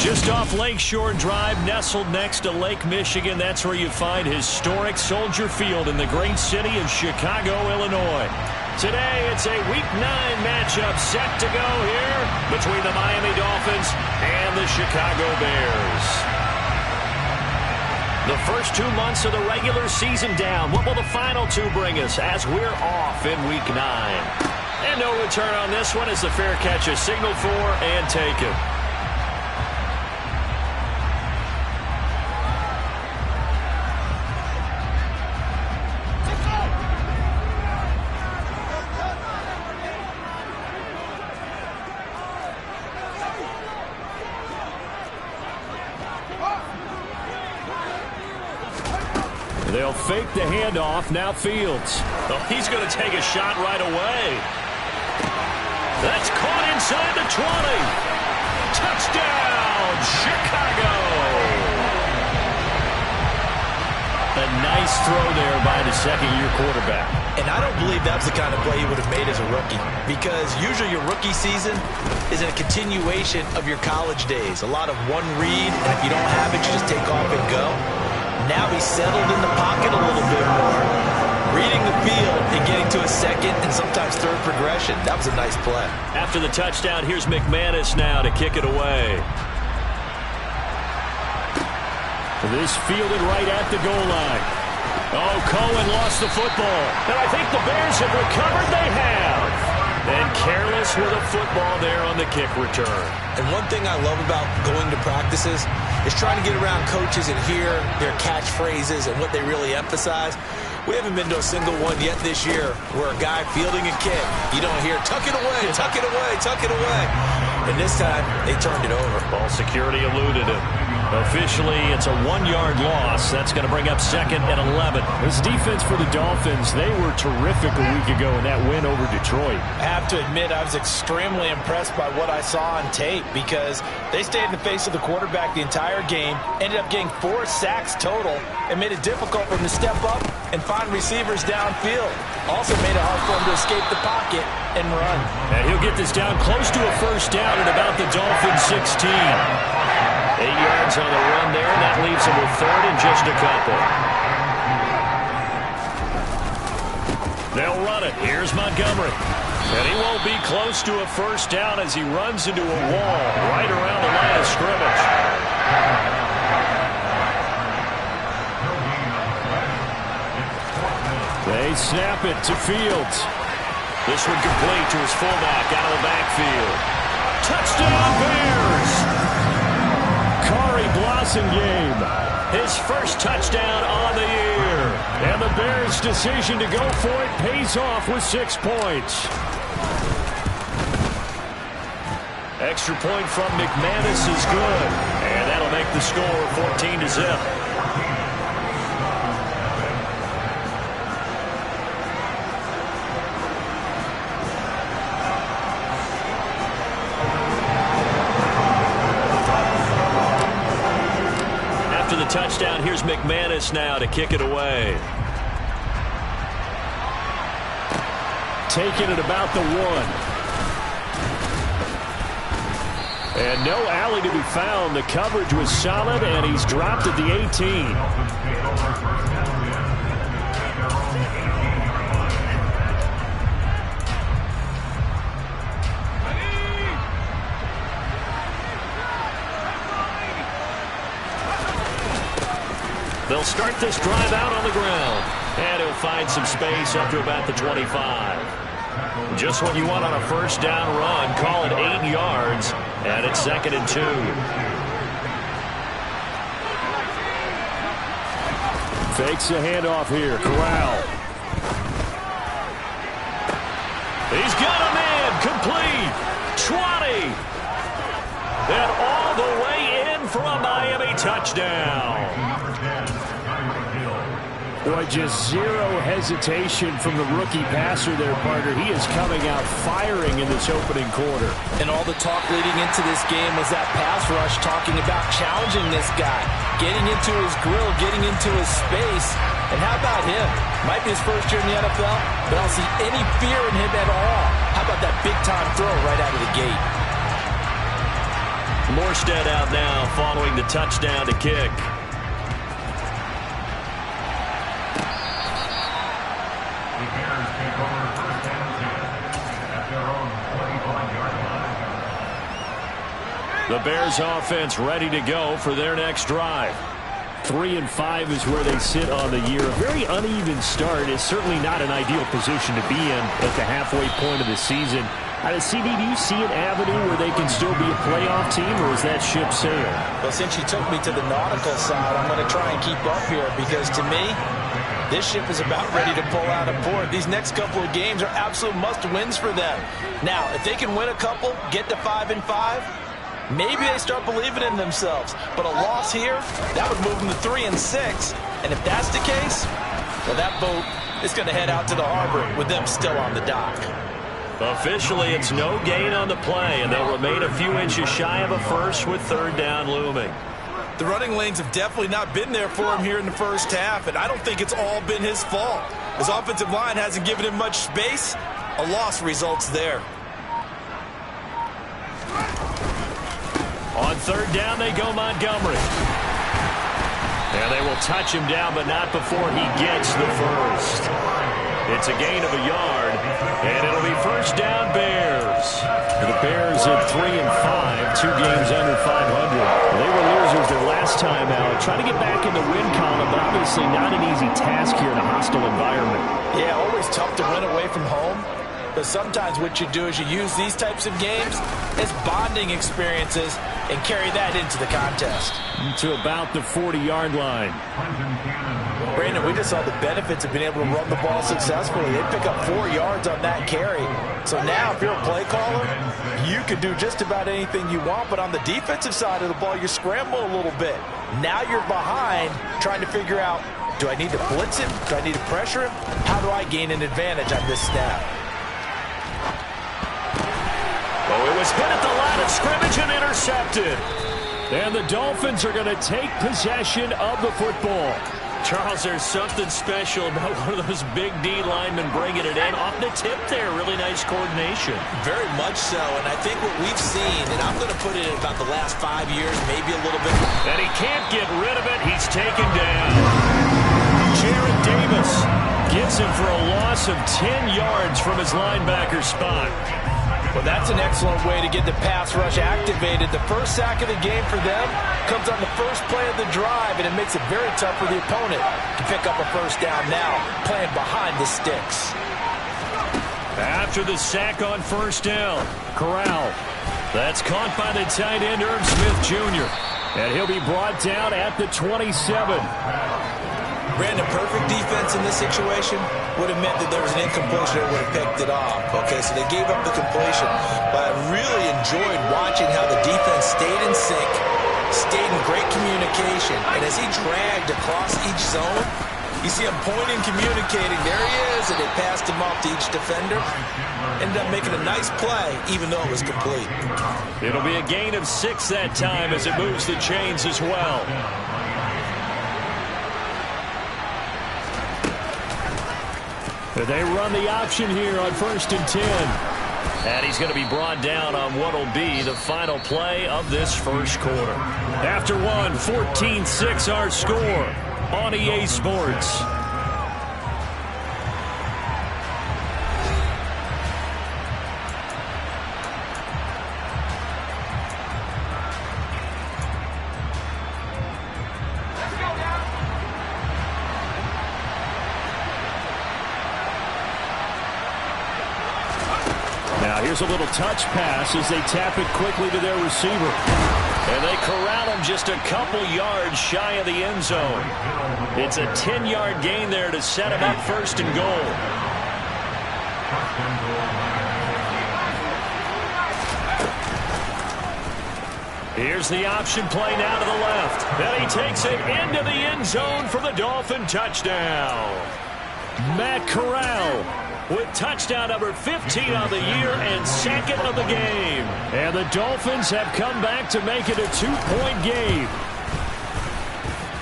Just off Lakeshore Drive, nestled next to Lake Michigan. That's where you find historic Soldier Field in the great city of Chicago, Illinois. Today, it's a Week 9 matchup set to go here between the Miami Dolphins and the Chicago Bears. The first 2 months of the regular season down. What will the final 2 bring us as we're off in Week 9? And no return on this one as the fair catch is signaled for and taken. They'll fake the handoff. Now Fields. Oh, he's going to take a shot right away. That's caught inside the 20. Touchdown, Chicago. A nice throw there by the second-year quarterback. And I don't believe that's the kind of play he would have made as a rookie, because usually your rookie season is a continuation of your college days. A lot of one read, and if you don't have it, you just take off and go. Now he's settled in the pocket a little bit more, reading the field and getting to a second and sometimes third progression. That was a nice play. After the touchdown, here's McManus now to kick it away. This fielded right at the goal line. Oh, Cohen lost the football. And I think the Bears have recovered. They have. And careless with a football there on the kick return. And one thing I love about going to practices is trying to get around coaches and hear their catchphrases and what they really emphasize. We haven't been to a single one yet this year where a guy fielding a kick, you don't hear, tuck it away, tuck it away, tuck it away. And this time, they turned it over. Ball security eluded him. Officially, it's a 1-yard loss. That's going to bring up 2nd and 11. This defense for the Dolphins, they were terrific a week ago in that win over Detroit. I have to admit, I was extremely impressed by what I saw on tape because they stayed in the face of the quarterback the entire game, ended up getting 4 sacks total, and made it difficult for him to step up and find receivers downfield. Also made it hard for him to escape the pocket and run. And he'll get this down close to a first down at about the Dolphins' 16. 8 yards on the run there. That leaves him with 3rd and just a couple. They'll run it. Here's Montgomery. And he won't be close to a first down as he runs into a wall right around the line of scrimmage. They snap it to Fields. This one complete to his fullback out of the backfield. Touchdown, Bears! Blasingame, his first touchdown on the year. And the Bears' decision to go for it pays off with 6 points. Extra point from McManus is good. And that'll make the score 14-0. Touchdown. Here's McManus now to kick it away. Taking it about the 1. And no alley to be found. The coverage was solid, and he's dropped at the 18. They'll start this drive out on the ground. And he'll find some space up to about the 25. Just what you want on a first down run. Call it 8 yards. And it's 2nd and 2. Fakes the handoff here. Corral. He's got a man. Complete. 20. And all the way in for a Miami touchdown. Boy, just zero hesitation from the rookie passer there, partner. He is coming out firing in this opening quarter. And all the talk leading into this game was that pass rush, talking about challenging this guy, getting into his grill, getting into his space. And how about him? Might be his first year in the NFL, but I don't see any fear in him at all. How about that big-time throw right out of the gate? Morstead out now following the touchdown to kick. The Bears take over first and 10 at their own 25-yard line. The Bears offense ready to go for their next drive. 3-5 is where they sit on the year. A very uneven start is certainly not an ideal position to be in at the halfway point of the season. CD, do you see an avenue where they can still be a playoff team, or is that ship sailed? Well, since you took me to the nautical side, I'm going to try and keep up here because, to me, this ship is about ready to pull out of port. These next couple of games are absolute must-wins for them. Now, if they can win a couple, get to 5-5, maybe they start believing in themselves. But a loss here, that would move them to 3-6. And if that's the case, well, that boat is going to head out to the harbor with them still on the dock. Officially, it's no gain on the play, and they'll remain a few inches shy of a first with third down looming. The running lanes have definitely not been there for him here in the first half, and I don't think it's all been his fault. His offensive line hasn't given him much space. A loss results there. On third down, they go Montgomery. And they will touch him down, but not before he gets the first. It's a gain of a yard, and it'll be first down Bears. The Bears at 3-5, 2 games under 500. They were losers their last time out. Trying to get back in the win column, but obviously not an easy task here in a hostile environment. Yeah, always tough to win away from home. But sometimes what you do is you use these types of games as bonding experiences and carry that into the contest. To about the 40-yard line. Brandon, we just saw the benefits of being able to run the ball successfully. They pick up 4 yards on that carry. So now if you're a play caller, you can do just about anything you want. But on the defensive side of the ball, you're scrambling a little bit. Now you're behind trying to figure out, do I need to blitz him? Do I need to pressure him? How do I gain an advantage on this snap? Oh, it was hit at the line of scrimmage and intercepted. And the Dolphins are going to take possession of the football. Charles, there's something special about one of those big D linemen bringing it in. Off the tip there, really nice coordination. Very much so, and I think what we've seen, and I'm going to put it in about the last 5 years, maybe a little bit. And he can't get rid of it. He's taken down. Jared Davis gets him for a loss of 10 yards from his linebacker spot. Well, that's an excellent way to get the pass rush activated. The first sack of the game for them comes on the first play of the drive, and it makes it very tough for the opponent to pick up a first down now, playing behind the sticks. After the sack on first down, Corral. That's caught by the tight end, Irv Smith Jr. And he'll be brought down at the 27. Brandon, perfect defense in this situation would have meant that there was an incompletion that would have picked it off. Okay, so they gave up the completion. But I really enjoyed watching how the defense stayed in sync, stayed in great communication. And as he dragged across each zone, you see him pointing, communicating. There he is, and they passed him off to each defender. Ended up making a nice play, even though it was complete. It'll be a gain of 6 that time as it moves the chains as well. They run the option here on 1st and 10. And he's going to be brought down on what will be the final play of this first quarter. After one, 14-6 our score on EA Sports. Here's a little touch pass as they tap it quickly to their receiver. And they corral him just a couple yards shy of the end zone. It's a 10-yard gain there to set him up first and goal. Here's the option play now to the left. And he takes it into the end zone for the Dolphin touchdown. Matt Corral with touchdown number 15 on the year and second of the game. And the Dolphins have come back to make it a 2-point game.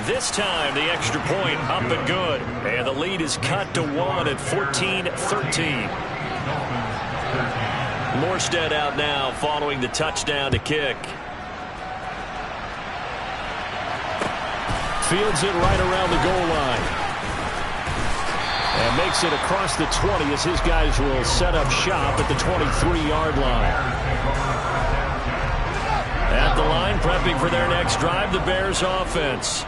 This time the extra point up and good. And the lead is cut to 1 at 14-13. Morstead out now following the touchdown to kick. fields it right around the goal line. And makes it across the 20 as his guys will set up shop at the 23-yard line. At the line, prepping for their next drive, the Bears offense.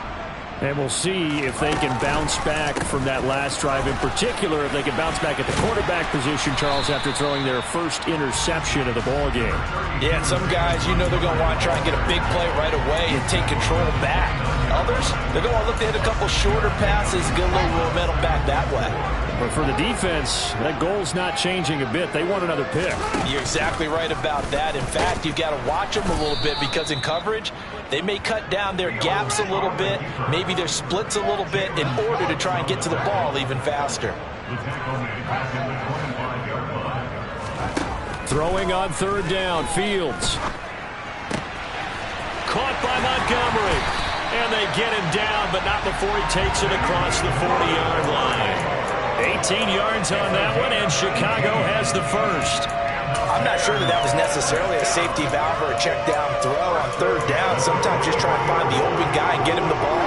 And we'll see if they can bounce back from that last drive. In particular, if they can bounce back at the quarterback position, Charles, after throwing their first interception of the ball game. Yeah, and some guys, you know they're going to want to try and get a big play right away and take control back. Others, they're going to look to hit a couple shorter passes, get a little momentum back that way. But for the defense, that goal's not changing a bit. They want another pick. You're exactly right about that. In fact, you've got to watch them a little bit because in coverage, they may cut down their gaps a little bit, maybe their splits a little bit in order to try and get to the ball even faster. Throwing on third down, Fields. Caught by Montgomery. And they get him down, but not before he takes it across the 40-yard line. 18 yards on that one, and Chicago has the first. I'm not sure that was necessarily a safety valve or a check down throw on third down. Sometimes just try and find the open guy and get him the ball.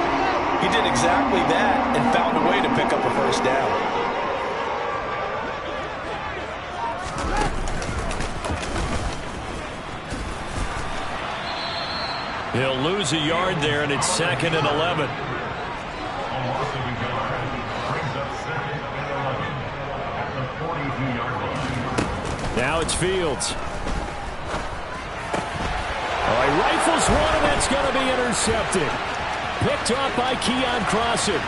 He did exactly that and found a way to pick up a first down. He'll lose a yard there, and it's 2nd and 11. Now it's Fields. Oh, he rifles one, and that's going to be intercepted. Picked off by Keon Crossan.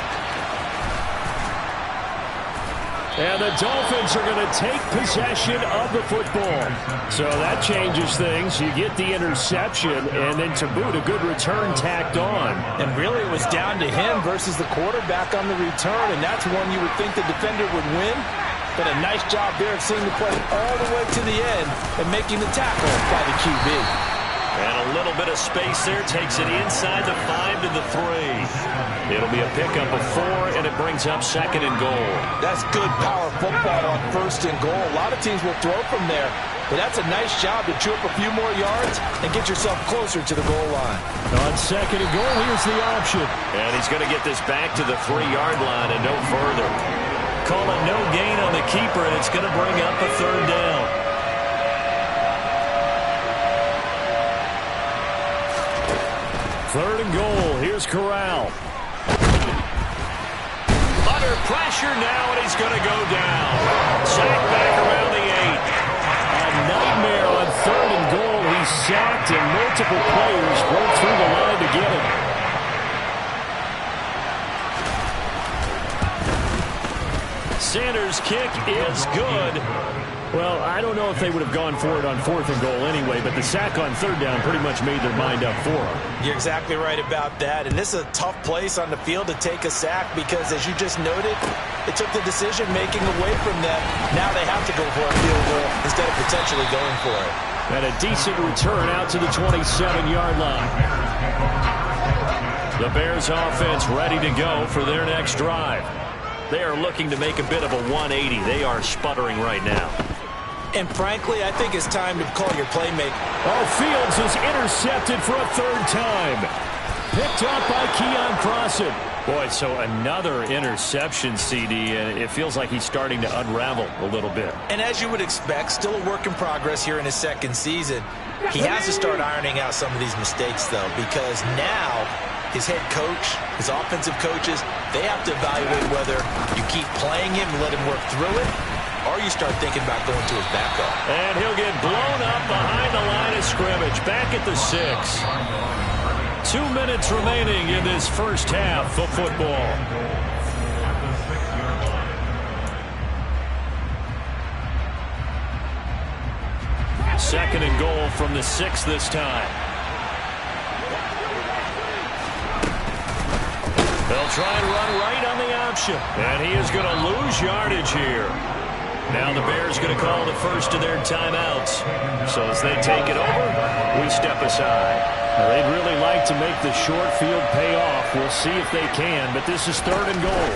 And the Dolphins are going to take possession of the football. So that changes things. You get the interception, and then to boot, a good return tacked on. And really it was down to him versus the quarterback on the return, and that's one you would think the defender would win. But a nice job there of seeing the play all the way to the end and making the tackle by the QB. And a little bit of space there takes it inside the 5 to the 3. It'll be a pickup of 4, and it brings up 2nd and goal. That's good power football on 1st and goal. A lot of teams will throw from there, but that's a nice job to chew up a few more yards and get yourself closer to the goal line. On 2nd and goal, here's the option. And he's going to get this back to the 3-yard line and no further. Call it no gain on the keeper, and it's going to bring up a 3rd down. 3rd and goal. Here's Corral. Under pressure now, and he's going to go down. Sacked back around the 8. A nightmare on 3rd and goal. He's sacked, and multiple players broke through the line to get him. Sanders' kick is good. Well, I don't know if they would have gone for it on 4th and goal anyway, but the sack on 3rd down pretty much made their mind up for them. You're exactly right about that, and this is a tough place on the field to take a sack because, as you just noted, it took the decision-making away from them. Now they have to go for a field goal instead of potentially going for it. And a decent return out to the 27-yard line. The Bears offense ready to go for their next drive. They are looking to make a bit of a 180. They are sputtering right now. And frankly, I think it's time to call your playmaker. Oh, Fields is intercepted for a 3rd time. Picked up by Keon Crossan. Boy, so another interception, CD, and it feels like he's starting to unravel a little bit. And as you would expect, still a work in progress here in his 2nd season. He has to start ironing out some of these mistakes, though, because now his head coach, his offensive coaches, they have to evaluate whether you keep playing him and let him work through it, or you start thinking about going to his backup. And he'll get blown up behind the line of scrimmage, back at the 6. 2 minutes remaining in this first half of football. Second and goal from the 6 this time. They'll try and run right on the option. And he is going to lose yardage here. Now the Bears going to call the first of their timeouts. So as they take it over, we step aside. Well, they'd really like to make the short field pay off. We'll see if they can, but this is 3rd and goal.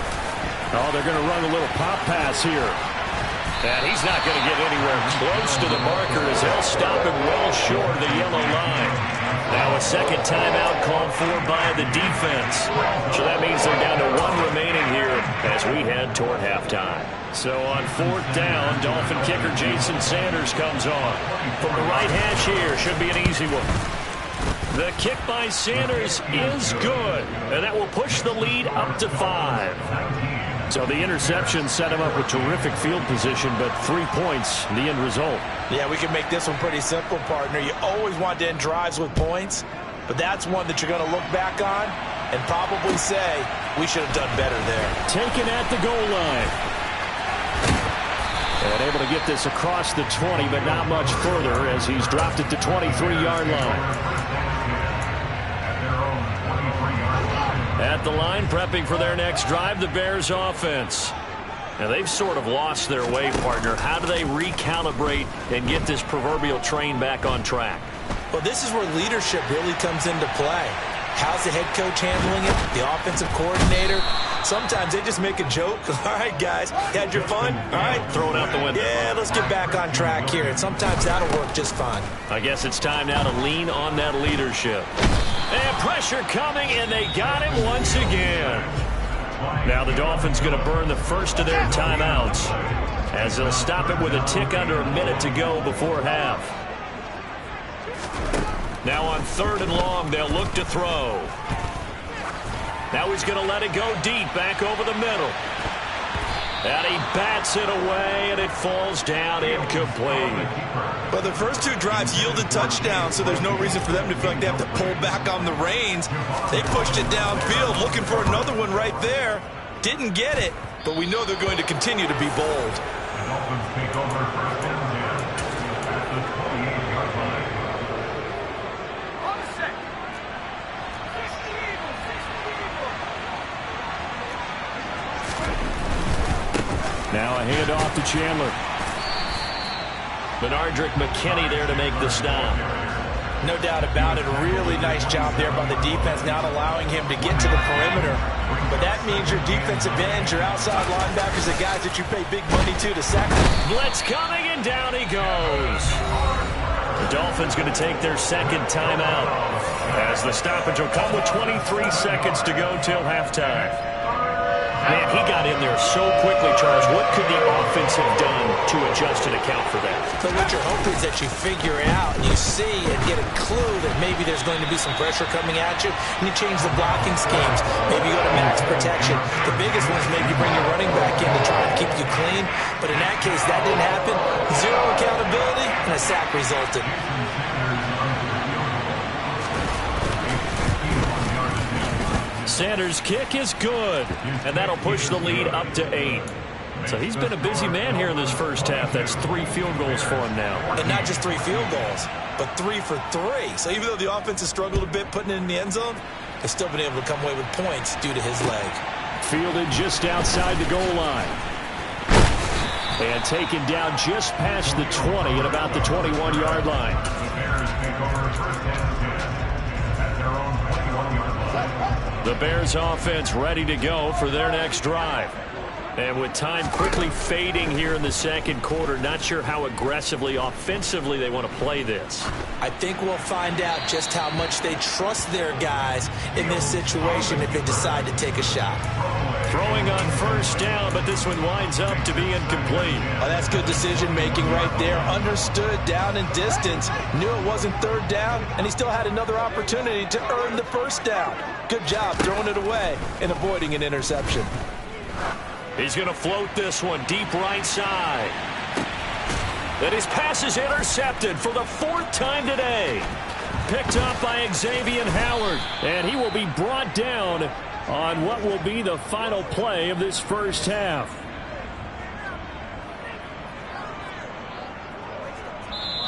Oh, they're going to run a little pop pass here. And he's not going to get anywhere close to the marker as they'll stop him well short of the yellow line. Now a second timeout called for by the defense. So that means they're down to 1 remaining here as we head toward halftime. So on 4th down, Dolphin kicker Jason Sanders comes on. From the right hash here, should be an easy one. The kick by Sanders is good, and that will push the lead up to 5. So the interception set him up with terrific field position, but 3 points, the end result. Yeah, we can make this one pretty simple, partner. You always want to end drives with points, but that's one that you're going to look back on and probably say, we should have done better there. Taken at the goal line. And able to get this across the 20, but not much further as he's dropped it to 23-yard line. At the line, prepping for their next drive, the Bears offense. Now, they've sort of lost their way, partner. How do they recalibrate and get this proverbial train back on track? Well, this is where leadership really comes into play. How's the head coach handling it? The offensive coordinator? Sometimes they just make a joke. All right, guys, you had your fun? All right. Throw it out the window. Yeah, let's get back on track here. And sometimes that'll work just fine. I guess it's time now to lean on that leadership. And pressure coming, and they got him once again. Now the Dolphins going to burn the first of their timeouts as they'll stop it with a tick under a minute to go before half. Now on 3rd and long, they'll look to throw. Now he's going to let it go deep, back over the middle. And he bats it away, and it falls down incomplete. Well, the first 2 drives yielded touchdowns, so there's no reason for them to feel like they have to pull back on the reins. They pushed it downfield, looking for another one right there. Didn't get it, but we know they're going to continue to be bold. The Dolphins take over 1st and 10 at the 28-yard line. Now a handoff to Chandler. Benardrick McKinney there to make the stop. No doubt about it. A really nice job there by the defense, not allowing him to get to the perimeter. But that means your defensive ends, your outside linebackers, the guys that you pay big money to sack them. Blitz coming, and down he goes. The Dolphins going to take their second timeout as the stoppage will come with 23 seconds to go till halftime. Man, he got in there so quickly, Charles. What could the offense have done to adjust and account for that? So what you're hoping is that you figure out and you see and get a clue that maybe there's going to be some pressure coming at you, and you change the blocking schemes. Maybe you go to max protection. The biggest one is maybe bring your running back in to try and keep you clean. But in that case, that didn't happen. Zero accountability, and a sack resulted. Sanders' kick is good, and that'll push the lead up to 8. So he's been a busy man here in this first half. That's 3 field goals for him now. And not just 3 field goals, but 3 for 3. So even though the offense has struggled a bit putting it in the end zone, they've still been able to come away with points due to his leg. Fielded just outside the goal line. And taken down just past the 20 at about the 21-yard line. The Bears take over 1st and 10 at their own 21-yard line. The Bears offense ready to go for their next drive. And with time quickly fading here in the second quarter, not sure how aggressively, offensively they want to play this. I think we'll find out just how much they trust their guys in this situation if they decide to take a shot. Throwing on first down, but this one winds up to be incomplete. Oh, that's good decision-making right there. Understood down and distance. Knew it wasn't third down, and he still had another opportunity to earn the first down. Good job throwing it away and avoiding an interception. He's going to float this one deep right side. And his pass is intercepted for the 4th time today. Picked up by Xavier Howard. And he will be brought down on what will be the final play of this first half.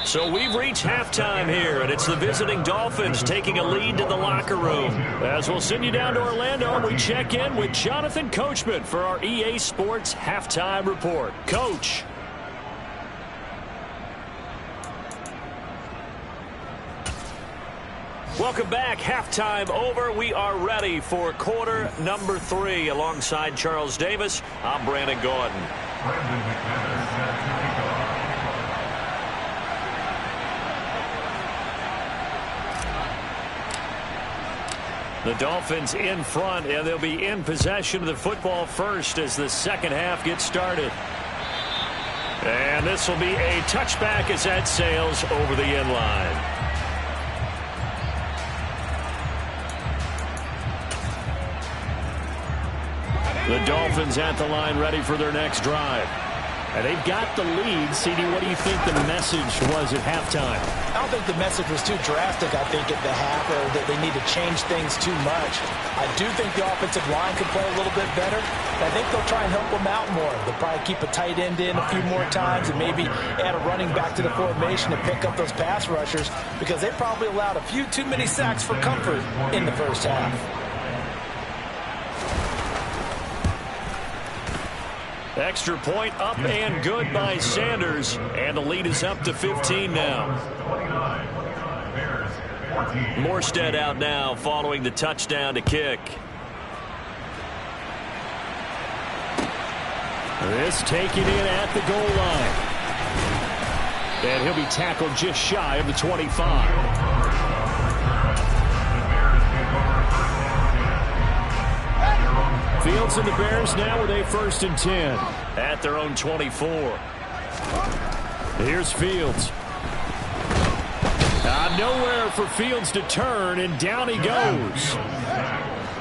So we've reached halftime here, and it's the visiting Dolphins taking a lead to the locker room. As we'll send you down to Orlando, and we check in with Jonathan Coachman for our EA Sports Halftime Report. Coach. Welcome back. Halftime over. We are ready for quarter number 3. Alongside Charles Davis, I'm Brandon Gordon. Brandon McManus. The Dolphins in front, and they'll be in possession of the football first as the second half gets started. And this will be a touchback as that sails over the end line. The Dolphins at the line ready for their next drive. And they've got the lead. CD, what do you think the message was at halftime? I don't think the message was too drastic, I think, at the half, or that they need to change things too much. I do think the offensive line could play a little bit better. I think they'll try and help them out more. They'll probably keep a tight end in a few more times and maybe add a running back to the formation to pick up those pass rushers, because they probably allowed a few too many sacks for comfort in the first half. Extra point up and good by Sanders. And the lead is up to 15 now. Morstead out now following the touchdown to kick. This taken in at the goal line. And he'll be tackled just shy of the 25. Fields and the Bears now with a 1st and 10. At their own 24. Here's Fields. Nowhere for Fields to turn, and down he goes.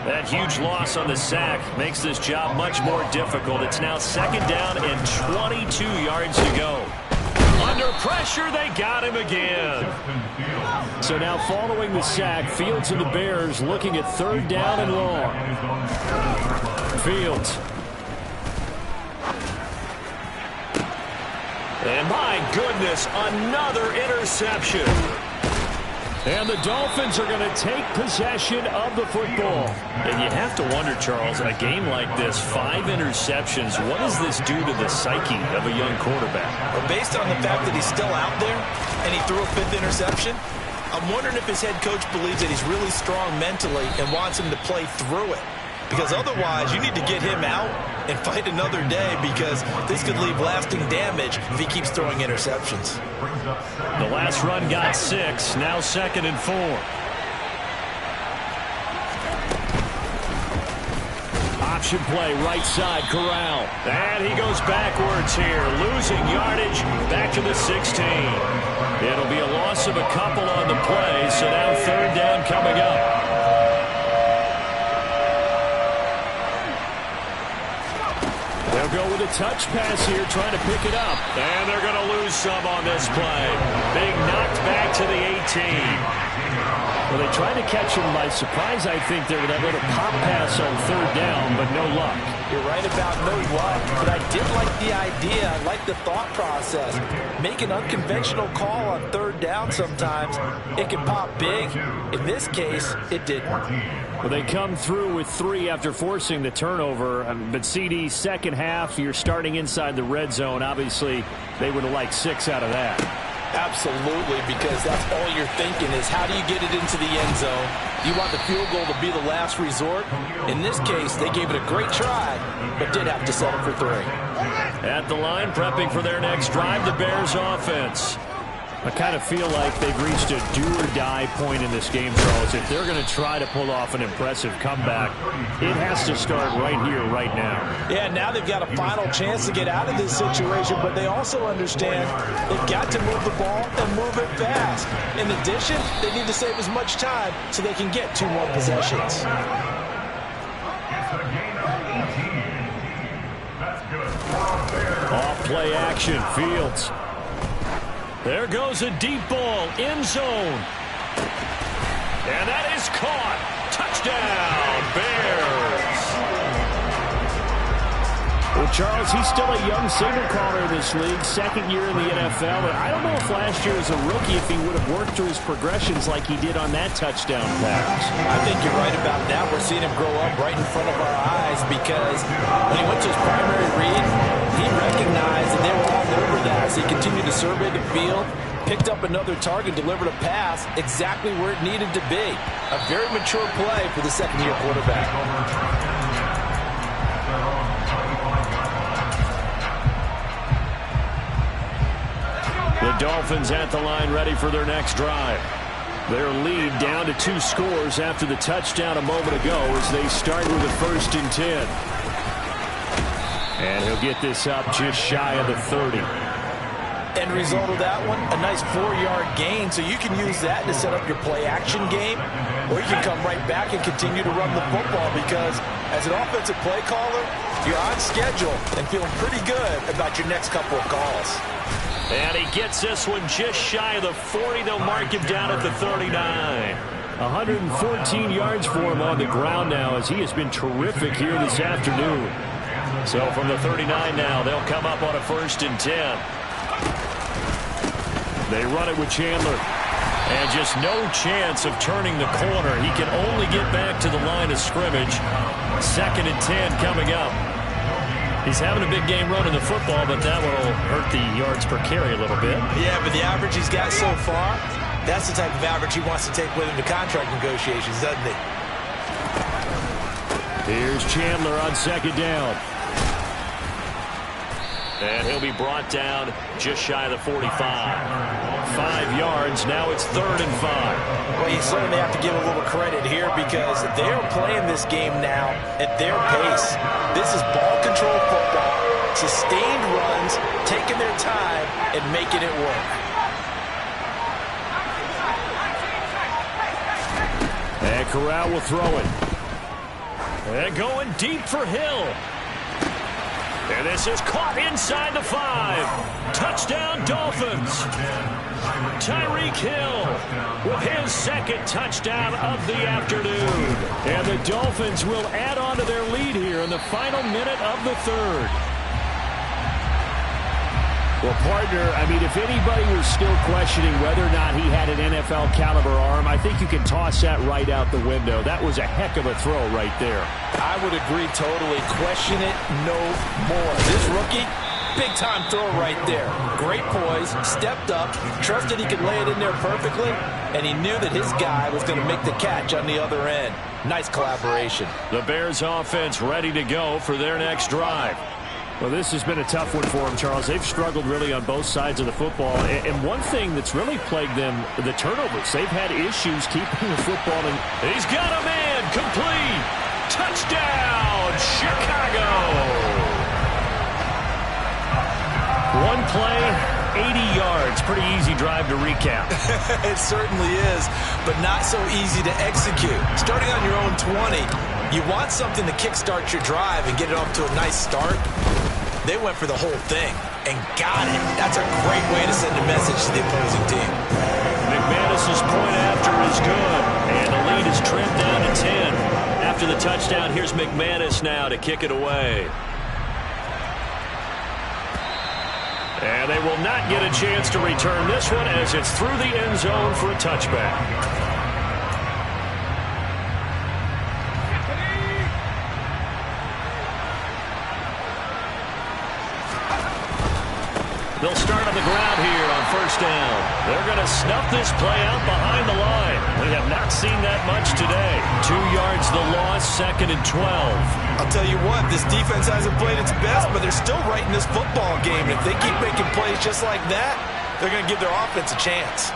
That huge loss on the sack makes this job much more difficult. It's now 2nd down and 22 yards to go. Under pressure, they got him again. So now following the sack, Fields and the Bears looking at 3rd down and long. Fields. And my goodness, another interception. And the Dolphins are going to take possession of the football. And you have to wonder, Charles, in a game like this, 5 interceptions, what does this do to the psyche of a young quarterback? Well, based on the fact that he's still out there and he threw a 5th interception, I'm wondering if his head coach believes that he's really strong mentally and wants him to play through it. Because otherwise, you need to get him out and fight another day, because this could leave lasting damage if he keeps throwing interceptions. The last run got 6, now 2nd and 4. Option play, right side, Corral. And he goes backwards here, losing yardage back to the 16. It'll be a loss of a couple on the play, so now 3rd down coming up. They'll go with a touch pass here, trying to pick it up. And they're going to lose some on this play. Being knocked back to the 18. Well, they tried to catch him by surprise, I think, there with that little pop pass on 3rd down, but no luck. You're right about no luck, but I did like the idea. I like the thought process. Make an unconventional call on 3rd down sometimes. It can pop big. In this case, it didn't. Well, they come through with 3 after forcing the turnover. But CD, second half, you're starting inside the red zone. Obviously, they would have liked 6 out of that. Absolutely, because that's all you're thinking is, how do you get it into the end zone? You want the field goal to be the last resort. In this case, they gave it a great try, but did have to settle for 3. At the line, prepping for their next drive, the Bears offense. I kind of feel like they've reached a do-or-die point in this game, Charles. If they're going to try to pull off an impressive comeback, it has to start right here, right now. Yeah, now they've got a final chance to get out of this situation, but they also understand they've got to move the ball and move it fast. In addition, they need to save as much time so they can get 2 more possessions. Off play action, Fields. There goes a deep ball, end zone. And that is caught. Touchdown, Bears. Well, Charles, he's still a young signal caller in this league, 2nd year in the NFL. But I don't know if last year as a rookie, if he would have worked through his progressions like he did on that touchdown pass. I think you're right about that. We're seeing him grow up right in front of our eyes, because when he went to his primary read, he recognized that they were all over that. So he continued to survey the field, picked up another target, delivered a pass exactly where it needed to be. A very mature play for the 2nd-year quarterback. The Dolphins at the line ready for their next drive. Their lead down to 2 scores after the touchdown a moment ago as they start with a 1st and 10. And he'll get this up just shy of the 30. End result of that one, a nice 4-yard gain. So you can use that to set up your play-action game, or you can come right back and continue to run the football because as an offensive play caller, you're on schedule and feeling pretty good about your next couple of calls. And he gets this one just shy of the 40. They'll mark him down at the 39. 114 yards for him on the ground now as he has been terrific here this afternoon. So from the 39 now, they'll come up on a 1st and 10. They run it with Chandler. And just no chance of turning the corner. He can only get back to the line of scrimmage. 2nd and 10 coming up. He's having a big game running the football, but that will hurt the yards per carry a little bit. Yeah, but the average he's got so far, that's the type of average he wants to take with him to contract negotiations, doesn't he? Here's Chandler on 2nd down. And he'll be brought down just shy of the 45. 5 yards. Now it's 3rd and 5. Well, you certainly have to give a little credit here because they're playing this game now at their pace. This is ball control football, sustained runs, taking their time and making it work. And Corral will throw it. And going deep for Hill. And this is caught inside the 5. Touchdown, Dolphins. Tyreek Hill with his 2nd touchdown of the afternoon. And the Dolphins will add on to their lead here in the final minute of the 3rd. Well, partner, I mean, if anybody was still questioning whether or not he had an NFL caliber arm, I think you can toss that right out the window. That was a heck of a throw right there. I would agree totally. Question it no more. This rookie, big-time throw right there. Great poise, stepped up, trusted he could lay it in there perfectly, and he knew that his guy was going to make the catch on the other end. Nice collaboration. The Bears offense ready to go for their next drive. Well, this has been a tough one for them, Charles. They've struggled really on both sides of the football. And one thing that's really plagued them, the turnovers. They've had issues keeping the football in. He's got a man. Complete. Touchdown, Chicago. One play, 80 yards. Pretty easy drive to recap. It certainly is, but not so easy to execute. Starting on your own 20, you want something to kickstart your drive and get it off to a nice start. They went for the whole thing and got it. That's a great way to send a message to the opposing team. McManus's point after is good, and the lead is trimmed down to 10. After the touchdown, here's McManus now to kick it away. And they will not get a chance to return this one as it's through the end zone for a touchback. They'll start on the ground here on 1st down. They're going to snuff this play out behind the line. We have not seen that much today. 2 yards the loss, 2nd and 12. I'll tell you what, this defense hasn't played its best, but they're still right in this football game. And if they keep making plays just like that, they're going to give their offense a chance.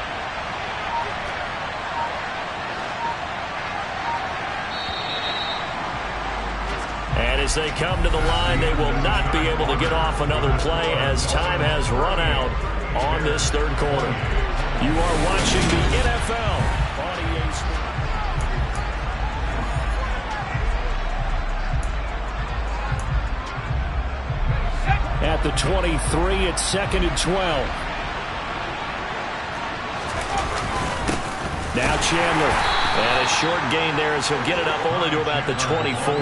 And as they come to the line, they will not be able to get off another play as time has run out on this 3rd quarter. You are watching the NFL on EA Sports. At the 23, it's 2nd and 12. Now Chandler. And a short gain there as he'll get it up only to about the 24.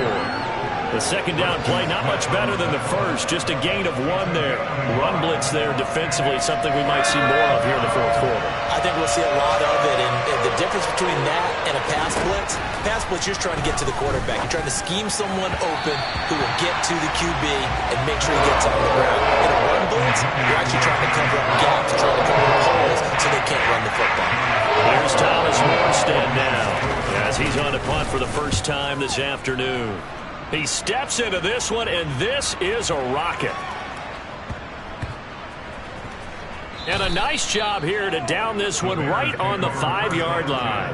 The 2nd down play, not much better than the first. Just a gain of 1 there. Run blitz there defensively, something we might see more of here in the 4th quarter. I think we'll see a lot of it. And the difference between that and a pass blitz, you're just trying to get to the quarterback. You're trying to scheme someone open who will get to the QB and make sure he gets on the ground. In a run blitz, you're actually trying to cover up gaps, trying to cover up holes so they can't run the football. Here's Thomas Morstead now as he's on to punt for the first time this afternoon. He steps into this one, and this is a rocket. And a nice job here to down this one right on the 5-yard line.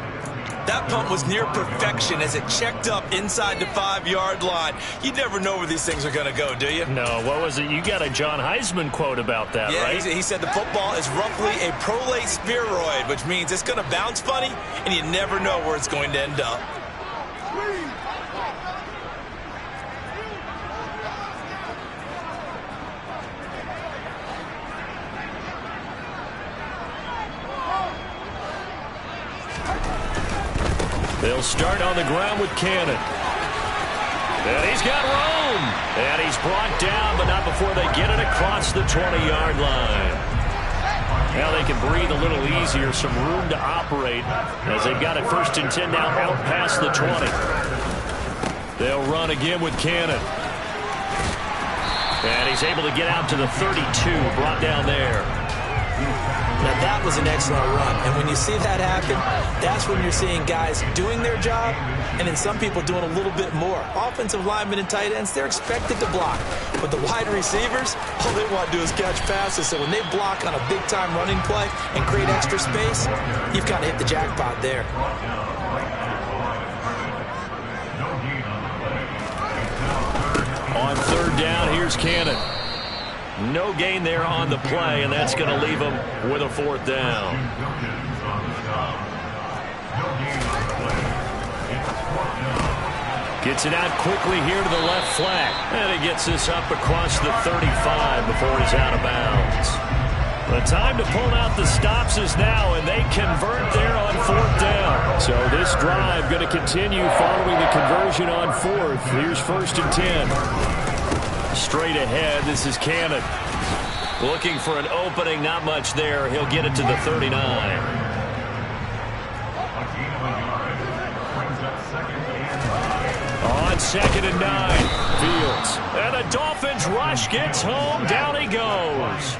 That punt was near perfection as it checked up inside the 5-yard line. You never know where these things are going to go, do you? No, what was it? You got a John Heisman quote about that, yeah, right? He said the football is roughly a prolate spheroid, which means it's going to bounce funny, and you never know where it's going to end up. They'll start on the ground with Cannon. And he's got room. And he's brought down, but not before they get it across the 20-yard line. Now they can breathe a little easier, some room to operate as they've got it 1st and 10 now out past the 20. They'll run again with Cannon. And he's able to get out to the 32, brought down there. Now, that was an excellent run. And when you see that happen, that's when you're seeing guys doing their job and then some people doing a little bit more. Offensive linemen and tight ends, they're expected to block. But the wide receivers, all they want to do is catch passes. So when they block on a big-time running play and create extra space, you've kind of hit the jackpot there. On 3rd down, here's Cannon. No gain there on the play, and that's going to leave him with a 4th down. Gets it out quickly here to the left flat. And he gets this up across the 35 before he's out of bounds. The time to pull out the stops is now, and they convert there on 4th down. So this drive going to continue following the conversion on 4th. Here's 1st and 10. Straight ahead, this is Cannon. Looking for an opening, not much there. He'll get it to the 39. On 2nd and 9, Fields. And the Dolphins rush, gets home, down he goes.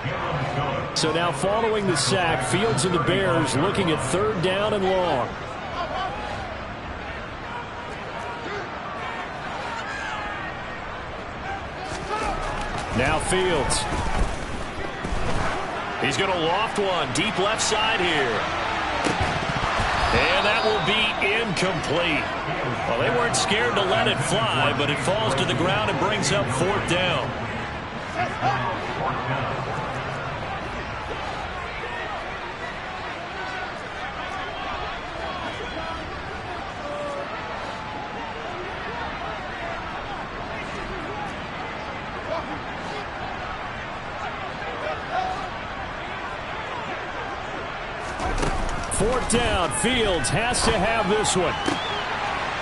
So now following the sack, Fields and the Bears looking at 3rd down and long. Now Fields. He's going to loft one deep left side here. And that will be incomplete. Well, they weren't scared to let it fly, but it falls to the ground and brings up 4th down. Fourth down, Fields has to have this one.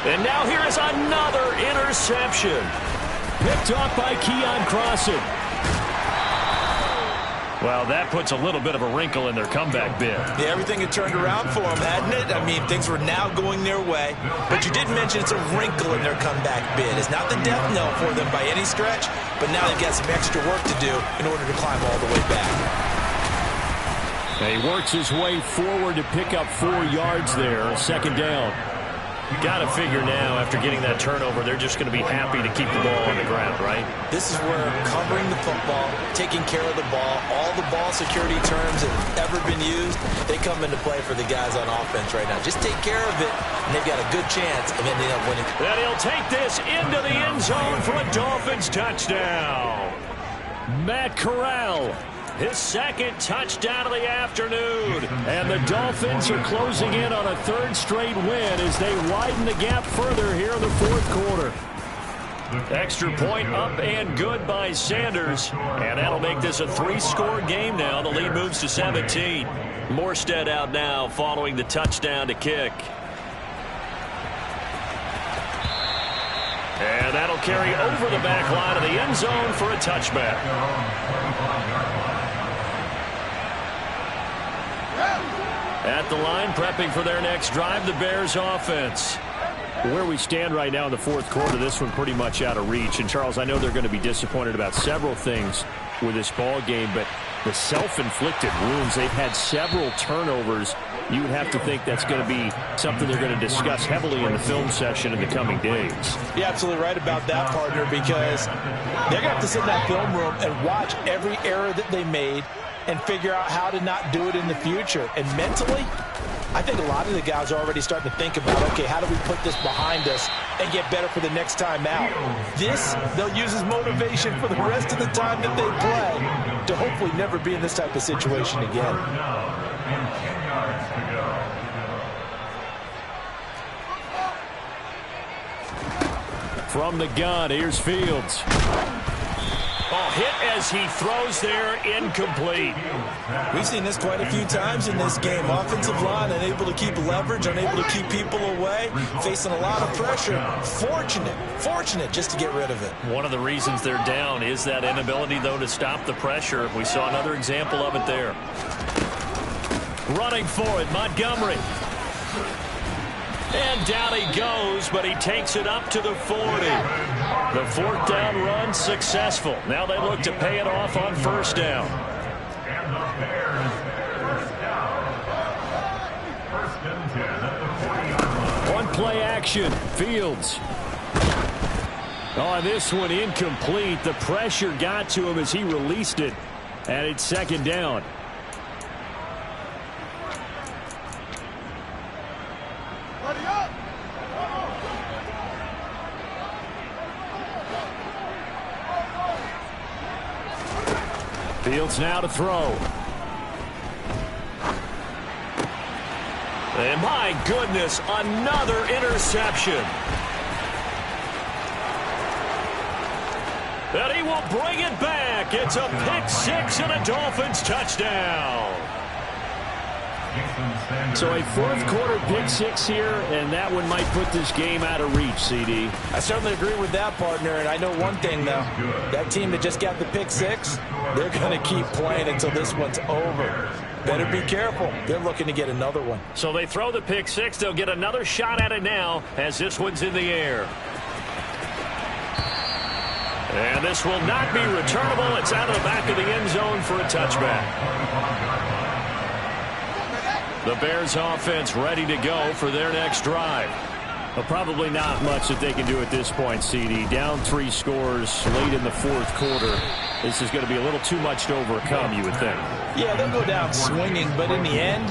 And now here is another interception. Picked off by Keon Crossen. Well, that puts a little bit of a wrinkle in their comeback bid. Yeah, everything had turned around for them, hadn't it? I mean, things were now going their way. But you did mention it's a wrinkle in their comeback bid. It's not the death knell for them by any stretch, but now they've got some extra work to do in order to climb all the way back. And he works his way forward to pick up 4 yards there, 2nd down. Got to figure now, after getting that turnover, they're just going to be happy to keep the ball on the ground, right? This is where covering the football, taking care of the ball, all the ball security terms that have ever been used, they come into play for the guys on offense right now. Just take care of it, and they've got a good chance of ending up winning. And he'll take this into the end zone for a Dolphins touchdown. Matt Corral. His 2nd touchdown of the afternoon. And the Dolphins are closing in on a 3rd straight win as they widen the gap further here in the 4th quarter. Extra point up and good by Sanders. And that'll make this a 3-score game now. The lead moves to 17. Morstead out now following the touchdown to kick. And that'll carry over the back line of the end zone for a touchback. At the line, prepping for their next drive, the Bears offense. Where we stand right now in the 4th quarter, this one pretty much out of reach. And, Charles, I know they're going to be disappointed about several things with this ball game, but the self-inflicted wounds, they've had several turnovers. You would have to think that's going to be something they're going to discuss heavily in the film session in the coming days. You're absolutely right about that, partner, because they're going to have to sit in that film room and watch every error that they made and figure out how to not do it in the future. And mentally, I think a lot of the guys are already starting to think about, okay, how do we put this behind us and get better for the next time out? This, they'll use as motivation for the rest of the time that they play to hopefully never be in this type of situation again. From the gun, here's Fields. Oh, hit as he throws there, incomplete. We've seen this quite a few times in this game. Offensive line unable to keep leverage, unable to keep people away, facing a lot of pressure. Fortunate just to get rid of it. One of the reasons they're down is that inability, though, to stop the pressure. We saw another example of it there. Running for it, Montgomery. And down he goes, but he takes it up to the 40. The fourth down run successful. Now they look to pay it off on first down. And the Bears first down. First and 10 at the 40-yard line. One play action. Fields. Oh, this one incomplete. The pressure got to him as he released it. And it's second down. Fields now to throw. And my goodness, another interception. And he will bring it back. It's a pick six and a Dolphins touchdown. So a fourth quarter pick six here, and that one might put this game out of reach, CD. I certainly agree with that, partner, and I know one thing, though. That team that just got the pick six, they're going to keep playing until this one's over. Better be careful. They're looking to get another one. So they throw the pick six. They'll get another shot at it now as this one's in the air. And this will not be returnable. It's out of the back of the end zone for a touchback. The Bears offense ready to go for their next drive. Well, probably not much that they can do at this point, CD. Down 3 scores late in the fourth quarter. This is going to be a little too much to overcome, you would think. Yeah, they'll go down swinging, but in the end,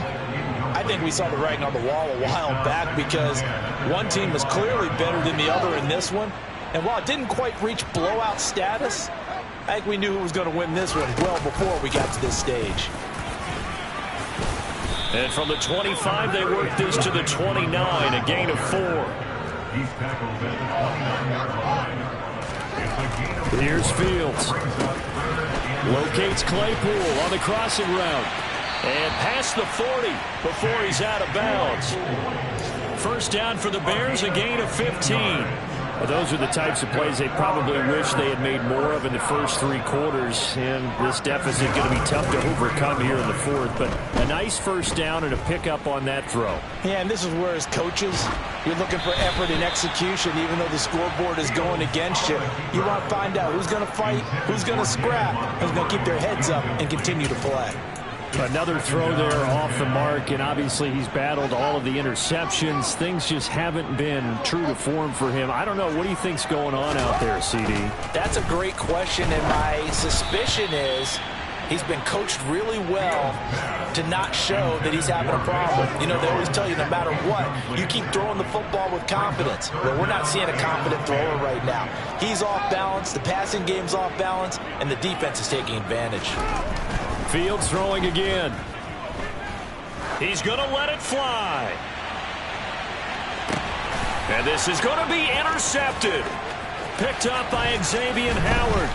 I think we saw the writing on the wall a while back because one team was clearly better than the other in this one. And while it didn't quite reach blowout status, I think we knew who was going to win this one well before we got to this stage. And from the 25, they work this to the 29, a gain of 4. He's tackled at the 29-yard line. It's a gain of 4. Here's Fields. Locates Claypool on the crossing route. And past the 40 before he's out of bounds. First down for the Bears, a gain of 15. Well, those are the types of plays they probably wish they had made more of in the first 3 quarters. And this deficit going to be tough to overcome here in the fourth. But a nice first down and a pickup on that throw. Yeah, and this is where as coaches, you're looking for effort and execution even though the scoreboard is going against you. You want to find out who's going to fight, who's going to scrap, who's going to keep their heads up and continue to play. Another throw there off the mark, and obviously he's battled all of the interceptions. Things just haven't been true to form for him. I don't know. What do you think's going on out there, CD? That's a great question, and my suspicion is he's been coached really well to not show that he's having a problem. You know, they always tell you no matter what, you keep throwing the football with confidence. Well, we're not seeing a confident thrower right now. He's off balance, the passing game's off balance, and the defense is taking advantage. Fields throwing again. He's going to let it fly. And this is going to be intercepted. Picked up by Xavier Howard.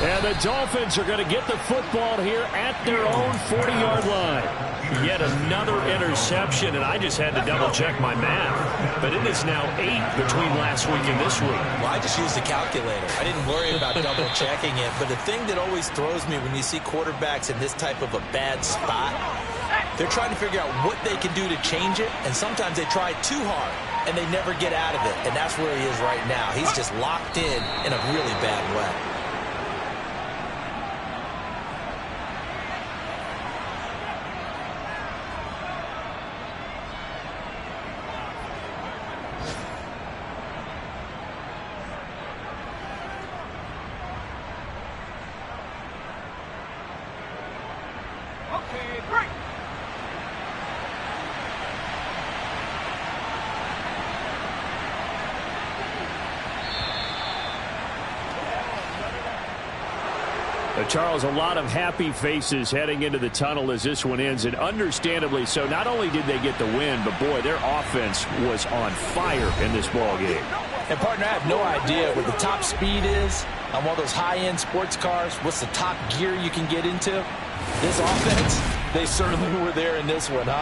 And the Dolphins are going to get the football here at their own 40-yard line. Yet another interception, and I just had to double-check my math. But it is now 8 between last week and this week. Well, I just used a calculator. I didn't worry about double-checking it. But the thing that always throws me when you see quarterbacks in this type of a bad spot, they're trying to figure out what they can do to change it, and sometimes they try too hard, and they never get out of it. And that's where he is right now. He's just locked in a really bad way. Charles, a lot of happy faces heading into the tunnel as this one ends, and understandably so. Not only did they get the win, but, boy, their offense was on fire in this ball game. And, partner, I have no idea what the top speed is on one of those high-end sports cars. What's the top gear you can get into? This offense, they certainly were there in this one, huh?